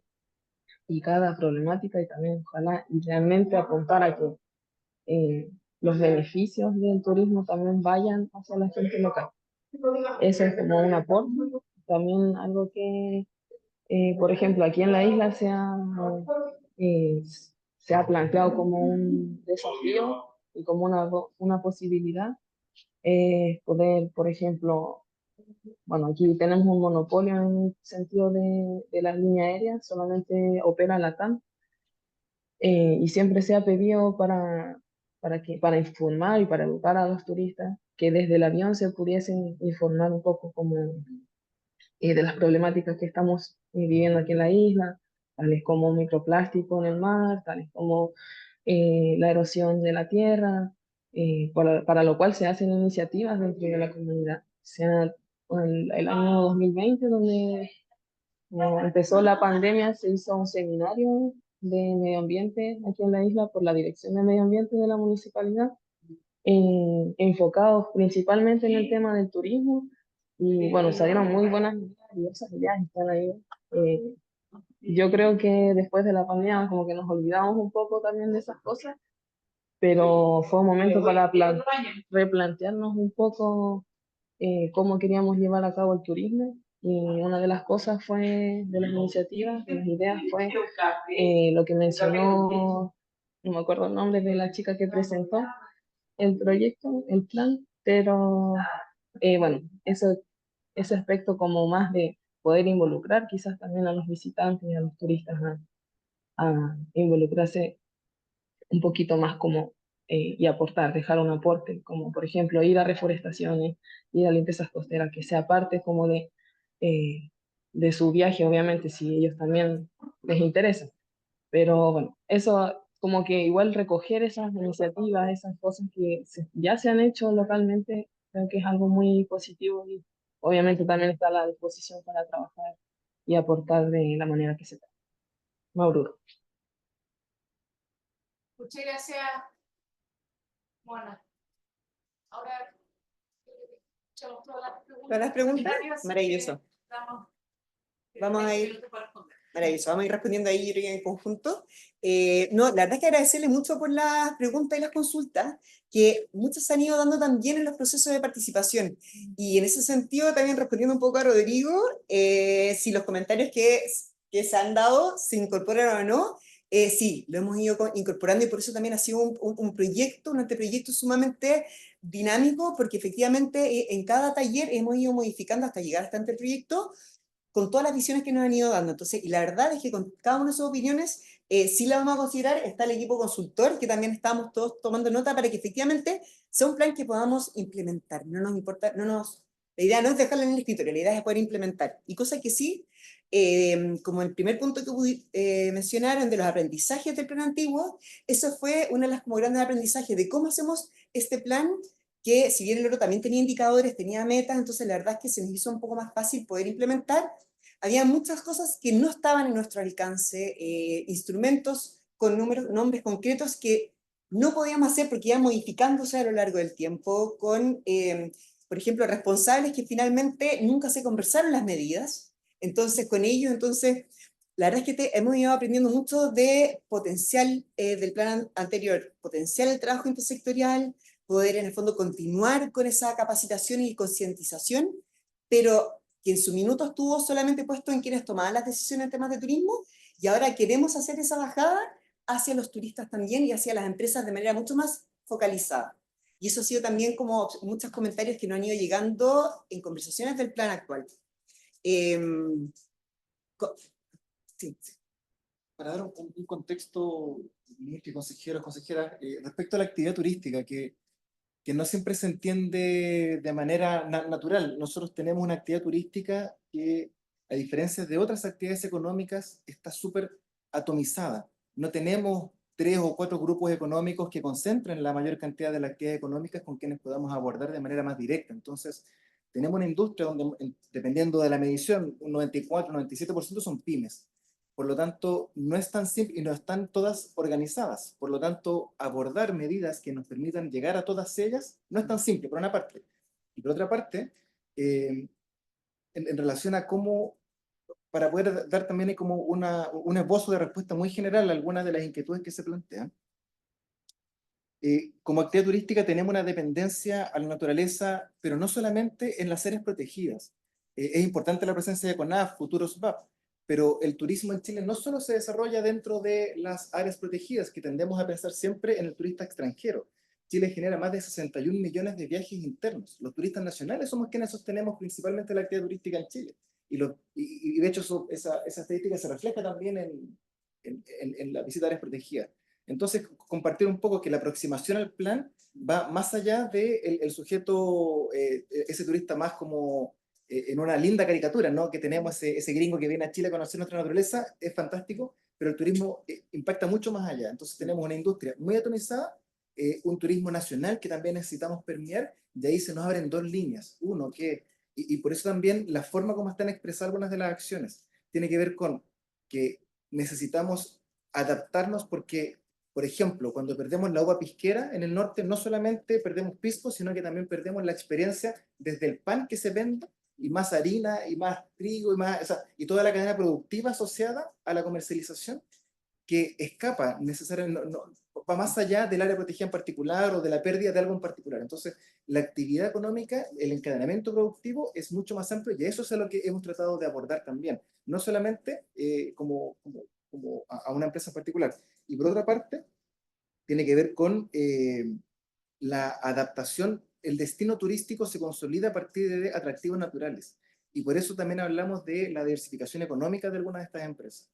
y cada problemática, y también ojalá y realmente apuntar a que los beneficios del turismo también vayan hacia la gente local. Eso es como un aporte. También algo que, por ejemplo, aquí en la isla eh, se ha planteado como un desafío y como una posibilidad, poder, por ejemplo, bueno, aquí tenemos un monopolio en el sentido de las líneas aéreas, solamente opera LATAM, y siempre se ha pedido para informar y para educar a los turistas que desde el avión se pudiesen informar un poco como de las problemáticas que estamos viviendo aquí en la isla, tales como microplástico en el mar, tales como la erosión de la tierra, para lo cual se hacen iniciativas dentro de la comunidad. Sea el año 2020, donde empezó la pandemia, se hizo un seminario de medio ambiente aquí en la isla por la Dirección de Medio Ambiente de la municipalidad, enfocados principalmente en el tema del turismo. Y bueno, salieron muy buenas ideas, diversas ideas están ahí. Eh, yo creo que después de la pandemia como que nos olvidamos un poco también de esas cosas, pero fue un momento para replantearnos un poco cómo queríamos llevar a cabo el turismo. Y una de las cosas fue, de las iniciativas, de las ideas, fue lo que mencionó, no me acuerdo el nombre de la chica que presentó el proyecto, el plan, pero bueno, ese aspecto como más de poder involucrar quizás también a los visitantes y a los turistas a involucrarse un poquito más como y aportar, dejar un aporte, como por ejemplo ir a reforestaciones, ir a limpiezas costeras, que sea parte como eh, de su viaje, obviamente, si ellos también les interesa. Pero bueno, eso como que igual recoger esas iniciativas, esas cosas que ya se han hecho localmente, creo que es algo muy positivo y obviamente también está a la disposición para trabajar y aportar de la manera que se pueda. Mauro. Muchas gracias, Mona. Ahora escuchamos todas las preguntas. ¿Todas las preguntas? comentarios, así Maravilloso. que Vamos a 20 ir. minutos para responder. Maravilloso, vamos a ir respondiendo ahí yo creo que en conjunto. No, la verdad es que agradecerle mucho por las preguntas y las consultas, que muchas se han ido dando también en los procesos de participación. Y en ese sentido, también respondiendo un poco a Rodrigo, si los comentarios que se han dado se incorporan o no, sí, lo hemos ido incorporando y por eso también ha sido un proyecto, un anteproyecto sumamente dinámico, porque efectivamente en cada taller hemos ido modificando hasta llegar a este anteproyecto, con todas las visiones que nos han ido dando. Entonces, y la verdad es que con cada una de sus opiniones, sí la vamos a considerar. Está el equipo consultor, que también estamos todos tomando nota para que efectivamente sea un plan que podamos implementar. No nos importa, la idea no es dejarlo en el escritorio, la idea es poder implementar. Y cosa que sí, como el primer punto que mencionaron de los aprendizajes del plan antiguo, eso fue una de las como grandes aprendizajes de cómo hacemos este plan, que si bien el otro también tenía indicadores, tenía metas, entonces la verdad es que se nos hizo un poco más fácil poder implementar. Había muchas cosas que no estaban en nuestro alcance, instrumentos con nombres concretos que no podíamos hacer porque iban modificándose a lo largo del tiempo, con, por ejemplo, responsables que finalmente nunca se conversaron las medidas. Entonces, con ellos, la verdad es que hemos ido aprendiendo mucho de potencial del plan anterior, potencial del trabajo intersectorial, poder en el fondo continuar con esa capacitación y concientización, pero que en su minuto estuvo solamente puesto en quienes tomaban las decisiones en temas de turismo, y ahora queremos hacer esa bajada hacia los turistas también y hacia las empresas de manera mucho más focalizada. Y eso ha sido también como muchos comentarios que nos han ido llegando en conversaciones del plan actual. Sí. Para dar un contexto, ministro y consejeros, consejeras, respecto a la actividad turística, que no siempre se entiende de manera natural. Nosotros tenemos una actividad turística que, a diferencia de otras actividades económicas, está súper atomizada. No tenemos 3 o 4 grupos económicos que concentren la mayor cantidad de las actividades económicas con quienes podamos abordar de manera más directa. Entonces, tenemos una industria donde, dependiendo de la medición, un 94, 97% son pymes. Por lo tanto, no es tan simple y no están todas organizadas. Por lo tanto, abordar medidas que nos permitan llegar a todas ellas no es tan simple, por una parte. Y por otra parte, en relación a cómo, para poder dar también como un esbozo de respuesta muy general a algunas de las inquietudes que se plantean, como actividad turística tenemos una dependencia a la naturaleza, pero no solamente en las áreas protegidas. Es importante la presencia de CONAF, futuros VAP, pero el turismo en Chile no solo se desarrolla dentro de las áreas protegidas, que tendemos a pensar siempre en el turista extranjero. Chile genera más de 61 millones de viajes internos. Los turistas nacionales somos quienes sostenemos principalmente la actividad turística en Chile. Y de hecho esa estadística se refleja también en la visita a áreas protegidas. Entonces, compartir un poco que la aproximación al plan va más allá de el sujeto, ese turista más como en una linda caricatura, ¿no? Que tenemos ese gringo que viene a Chile a conocer nuestra naturaleza, es fantástico, pero el turismo impacta mucho más allá. Entonces tenemos una industria muy atomizada, un turismo nacional que también necesitamos permear, de ahí se nos abren dos líneas. Uno, y por eso también la forma como están expresadas algunas de las acciones tiene que ver con que necesitamos adaptarnos porque, por ejemplo, cuando perdemos la uva pisquera en el norte, no solamente perdemos pisco, sino que también perdemos la experiencia desde el pan que se vende, y más harina, y más trigo, y toda la cadena productiva asociada a la comercialización, que escapa necesariamente, va más allá del área protegida en particular o de la pérdida de algo en particular. Entonces, la actividad económica, el encadenamiento productivo es mucho más amplio, y eso es lo que hemos tratado de abordar también, no solamente como a una empresa en particular. Y por otra parte, tiene que ver con la adaptación. El destino turístico se consolida a partir de atractivos naturales, y por eso también hablamos de la diversificación económica de algunas de estas empresas.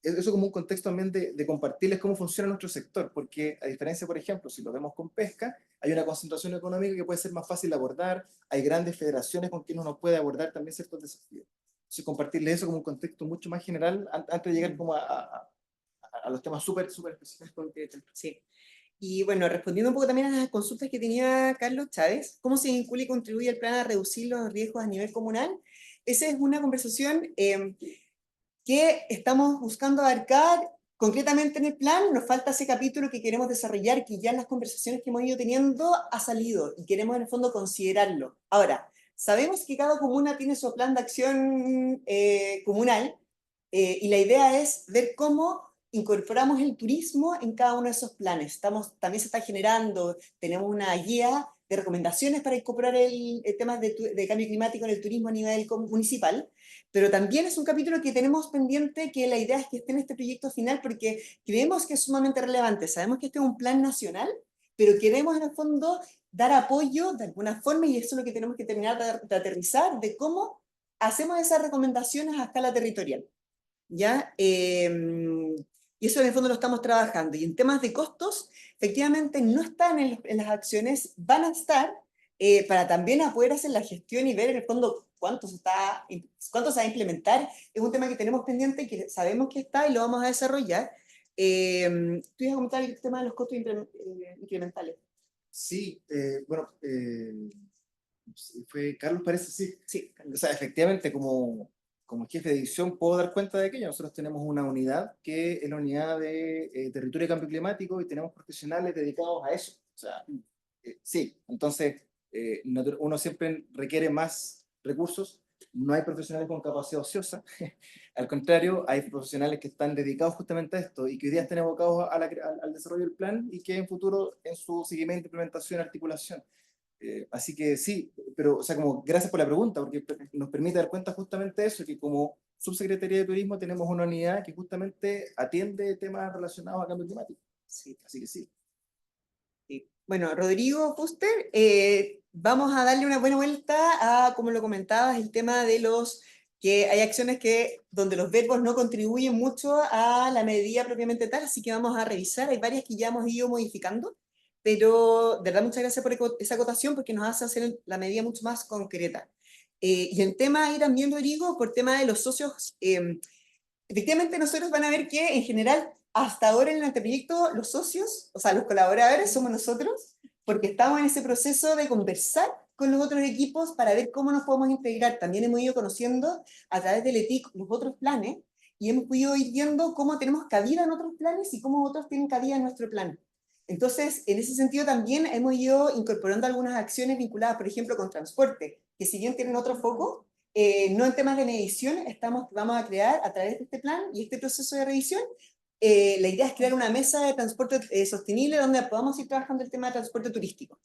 Eso como un contexto también de compartirles cómo funciona nuestro sector, porque a diferencia, por ejemplo, si lo vemos con pesca, hay una concentración económica que puede ser más fácil de abordar, hay grandes federaciones con quienes uno puede abordar también ciertos desafíos. Entonces, compartirles eso como un contexto mucho más general antes de llegar como a los temas súper específicos. Sí. Y bueno, respondiendo un poco también a las consultas que tenía Carlos Chávez, ¿cómo se vincula y contribuye el plan a reducir los riesgos a nivel comunal? Esa es una conversación que estamos buscando abarcar concretamente en el plan. Nos falta ese capítulo que queremos desarrollar, que ya en las conversaciones que hemos ido teniendo ha salido, y queremos en el fondo considerarlo. Ahora, sabemos que cada comuna tiene su plan de acción comunal, y la idea es ver cómo incorporamos el turismo en cada uno de esos planes. También se está generando, tenemos una guía de recomendaciones para incorporar el tema de cambio climático en el turismo a nivel municipal, pero también es un capítulo que tenemos pendiente, que la idea es que esté en este proyecto final, porque creemos que es sumamente relevante. Sabemos que este es un plan nacional, pero queremos en el fondo dar apoyo de alguna forma, y eso es lo que tenemos que terminar de aterrizar, de cómo hacemos esas recomendaciones a escala territorial. ¿Ya? Y eso en el fondo lo estamos trabajando. Y en temas de costos, efectivamente no están en las acciones, van a estar para también a poder hacer la gestión y ver en el fondo cuánto se va a implementar. Es un tema que tenemos pendiente y que sabemos que está y lo vamos a desarrollar. Tú ibas a comentar el tema de los costos incrementales. Sí, bueno, fue Carlos, parece, sí. Sí, o sea, efectivamente, como jefe de edición puedo dar cuenta de que nosotros tenemos una unidad que es la unidad de territorio y cambio climático, y tenemos profesionales dedicados a eso. O sea, sí, entonces uno siempre requiere más recursos, no hay profesionales con capacidad ociosa, al contrario, hay profesionales que están dedicados justamente a esto y que hoy día están abocados al desarrollo del plan, y que en futuro en su seguimiento, implementación, articulación. Así que sí, pero o sea, como gracias por la pregunta, porque nos permite dar cuenta justamente de eso, que como Subsecretaría de Turismo tenemos una unidad que justamente atiende temas relacionados a cambio climático. Sí. Así que sí. Sí. Bueno, Rodrigo Fuster, vamos a darle una buena vuelta a, como lo comentabas, el tema de que hay acciones donde los verbos no contribuyen mucho a la medida propiamente tal, así que vamos a revisar. Hay varias que ya hemos ido modificando, pero de verdad muchas gracias por esa acotación, porque nos hace hacer la medida mucho más concreta. Y el tema ahí también, Rodrigo, por tema de los socios, efectivamente nosotros van a ver que en general hasta ahora en el anteproyecto los socios, o sea, los colaboradores somos nosotros, porque estamos en ese proceso de conversar con los otros equipos para ver cómo nos podemos integrar. También hemos ido conociendo a través del ETIC los otros planes, y hemos podido ir viendo cómo tenemos cabida en otros planes y cómo otros tienen cabida en nuestro plan. Entonces, en ese sentido también hemos ido incorporando algunas acciones vinculadas, por ejemplo, con transporte, que si bien tienen otro foco, no en temas de medición, vamos a crear a través de este plan y este proceso de revisión la idea es crear una mesa de transporte sostenible donde podamos ir trabajando el tema de transporte turístico.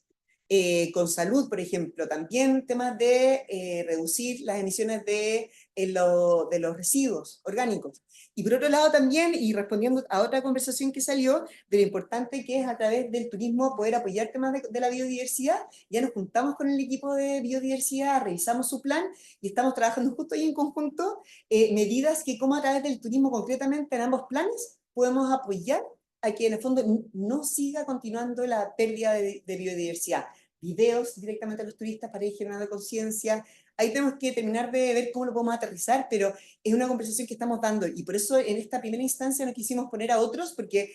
Con salud, por ejemplo, también temas de reducir las emisiones de los residuos orgánicos. Y por otro lado también, y respondiendo a otra conversación que salió, de lo importante que es a través del turismo poder apoyar temas de la biodiversidad, ya nos juntamos con el equipo de biodiversidad, revisamos su plan y estamos trabajando justo ahí en conjunto medidas que como a través del turismo concretamente en ambos planes podemos apoyar a que en el fondo no siga continuando la pérdida de biodiversidad. Videos directamente a los turistas para ir generando conciencia. Ahí tenemos que terminar de ver cómo lo podemos aterrizar, pero es una conversación que estamos dando y por eso en esta primera instancia no quisimos poner a otros porque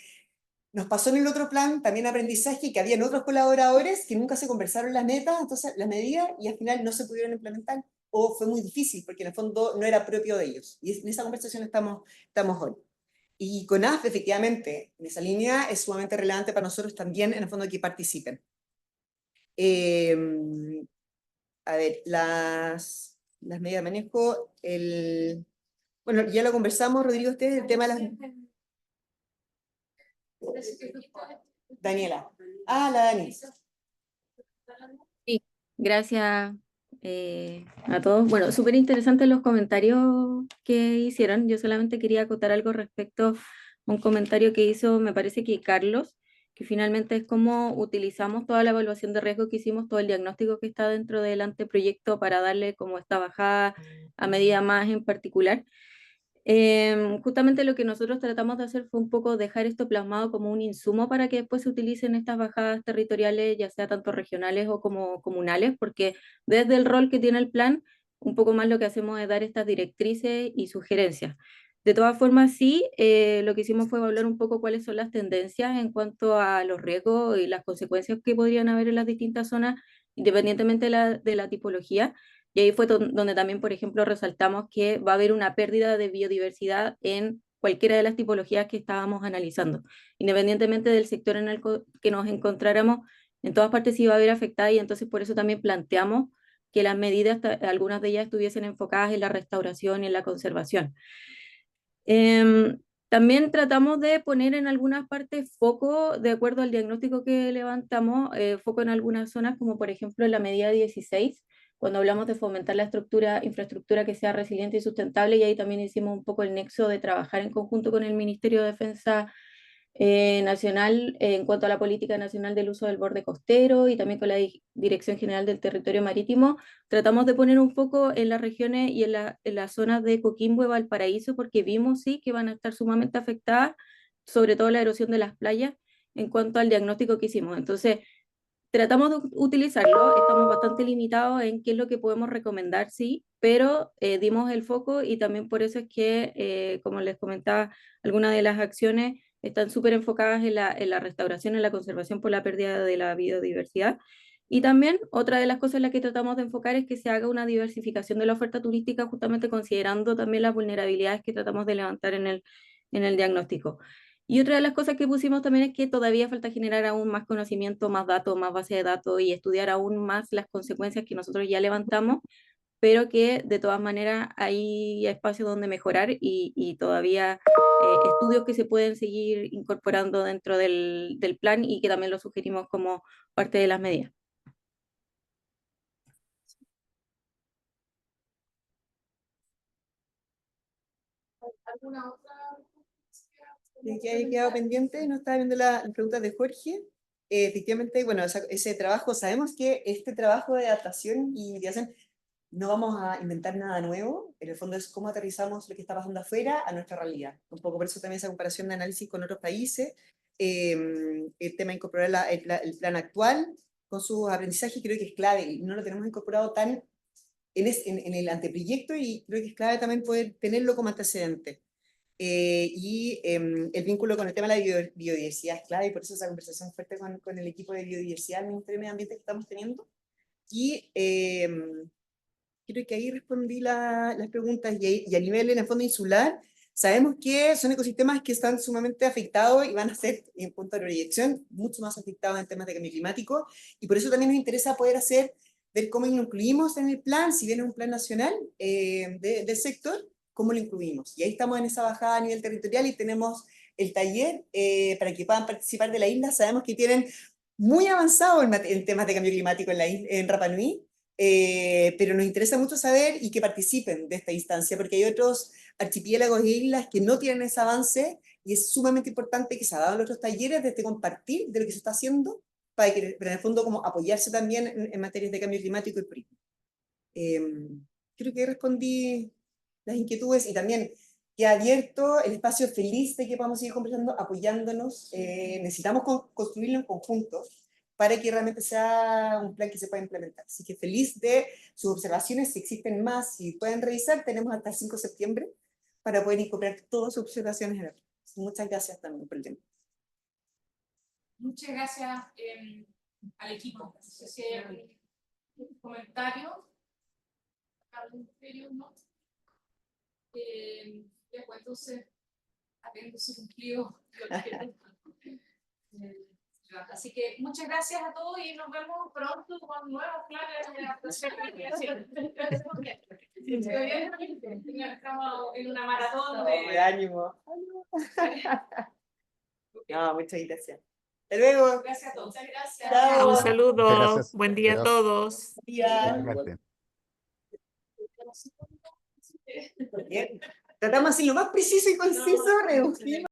nos pasó en el otro plan también aprendizaje que habían otros colaboradores que nunca se conversaron las metas, entonces las medidas y al final no se pudieron implementar o fue muy difícil porque en el fondo no era propio de ellos. Y en esa conversación estamos hoy. Y CONAF, efectivamente, en esa línea es sumamente relevante para nosotros también, en el fondo, que participen. A ver, las medidas de manejo, bueno, ya lo conversamos, Rodrigo, ustedes, el tema de las... Daniela. Ah, la Dani. Sí, gracias a todos. Bueno, súper interesantes los comentarios que hicieron. Yo solamente quería acotar algo respecto a un comentario que hizo, me parece que Carlos, que finalmente es cómo utilizamos toda la evaluación de riesgo que hicimos, todo el diagnóstico que está dentro del anteproyecto para darle como esta bajada a medida más en particular. Justamente lo que nosotros tratamos de hacer fue un poco dejar esto plasmado como un insumo para que después se utilicen estas bajadas territoriales, ya sea tanto regionales o como comunales, porque desde el rol que tiene el plan, un poco más lo que hacemos es dar estas directrices y sugerencias. De todas formas, sí, lo que hicimos fue evaluar un poco cuáles son las tendencias en cuanto a los riesgos y las consecuencias que podrían haber en las distintas zonas, independientemente de la tipología. Y ahí fue donde también, por ejemplo, resaltamos que va a haber una pérdida de biodiversidad en cualquiera de las tipologías que estábamos analizando. Independientemente del sector en el que nos encontráramos, en todas partes se iba a ver afectada y entonces por eso también planteamos que las medidas, algunas de ellas estuviesen enfocadas en la restauración y en la conservación. También tratamos de poner en algunas partes foco, de acuerdo al diagnóstico que levantamos, foco en algunas zonas, como por ejemplo en la medida 16, cuando hablamos de fomentar la infraestructura que sea resiliente y sustentable, y ahí también hicimos un poco el nexo de trabajar en conjunto con el Ministerio de Defensa Nacional en cuanto a la política nacional del uso del borde costero y también con la Dirección General del Territorio Marítimo. Tratamos de poner un foco en las regiones y en las zonas de Coquimbo y Valparaíso porque vimos sí que van a estar sumamente afectadas, sobre todo la erosión de las playas en cuanto al diagnóstico que hicimos. Entonces, tratamos de utilizarlo, estamos bastante limitados en qué es lo que podemos recomendar, sí, pero dimos el foco y también por eso es que, como les comentaba, algunas de las acciones están súper enfocadas en la restauración, en la conservación por la pérdida de la biodiversidad. Y también otra de las cosas en las que tratamos de enfocar es que se haga una diversificación de la oferta turística, justamente considerando también las vulnerabilidades que tratamos de levantar en el diagnóstico. Y otra de las cosas que pusimos también es que todavía falta generar aún más conocimiento, más datos, más base de datos y estudiar aún más las consecuencias que nosotros ya levantamos, pero que de todas maneras hay espacios donde mejorar y todavía estudios que se pueden seguir incorporando dentro del plan y que también lo sugerimos como parte de las medidas. ¿Alguna otra? Que haya quedado pendiente, no estaba viendo las preguntas de Jorge. Efectivamente, bueno, ese trabajo, sabemos que este trabajo de adaptación y mitigación no vamos a inventar nada nuevo, en el fondo es cómo aterrizamos lo que está pasando afuera a nuestra realidad. Un poco por eso también esa comparación de análisis con otros países, el tema de incorporar el plan actual con sus aprendizajes creo que es clave y no lo tenemos incorporado tan en el anteproyecto y creo que es clave también poder tenerlo como antecedente. El vínculo con el tema de la biodiversidad es clave y por eso esa conversación fuerte con el equipo de biodiversidad del Ministerio de Medio Ambiente que estamos teniendo. Y creo que ahí respondí las preguntas y a nivel en el fondo insular, sabemos que son ecosistemas que están sumamente afectados y van a ser, en punto de proyección, mucho más afectados en temas de cambio climático y por eso también nos interesa poder ver cómo lo incluimos en el plan, si bien es un plan nacional del sector, cómo lo incluimos. Y ahí estamos en esa bajada a nivel territorial y tenemos el taller para que puedan participar de la isla. Sabemos que tienen muy avanzado en temas de cambio climático en Rapa Nui, pero nos interesa mucho saber y que participen de esta instancia, porque hay otros archipiélagos e islas que no tienen ese avance, y es sumamente importante que se hagan otros talleres de este compartir de lo que se está haciendo, para que, pero en el fondo, como apoyarse también en materias de cambio climático y turismo. Creo que respondí las inquietudes, y también queda abierto el espacio feliz de que podamos seguir conversando, apoyándonos. Necesitamos construirlo en conjunto para que realmente sea un plan que se pueda implementar. Así que feliz de sus observaciones. Si existen más, si pueden revisar, tenemos hasta el 5 de septiembre para poder incorporar todas sus observaciones en el plan. Muchas gracias también por el tiempo. Muchas gracias al equipo. No sé si hay algún comentario. ¿No? Después, entonces, habiéndose cumplido lo que así que muchas gracias a todos y nos vemos pronto con nuevos planes de adaptación. Estamos en una maratón de ánimo. No, muchas gracias. Hasta luego. Gracias a todos. Muchas gracias. Chao. Un saludo. Muchas gracias. Buen día a Adiós. todos. Igualmente. Tratamos así lo más preciso y conciso, reducir.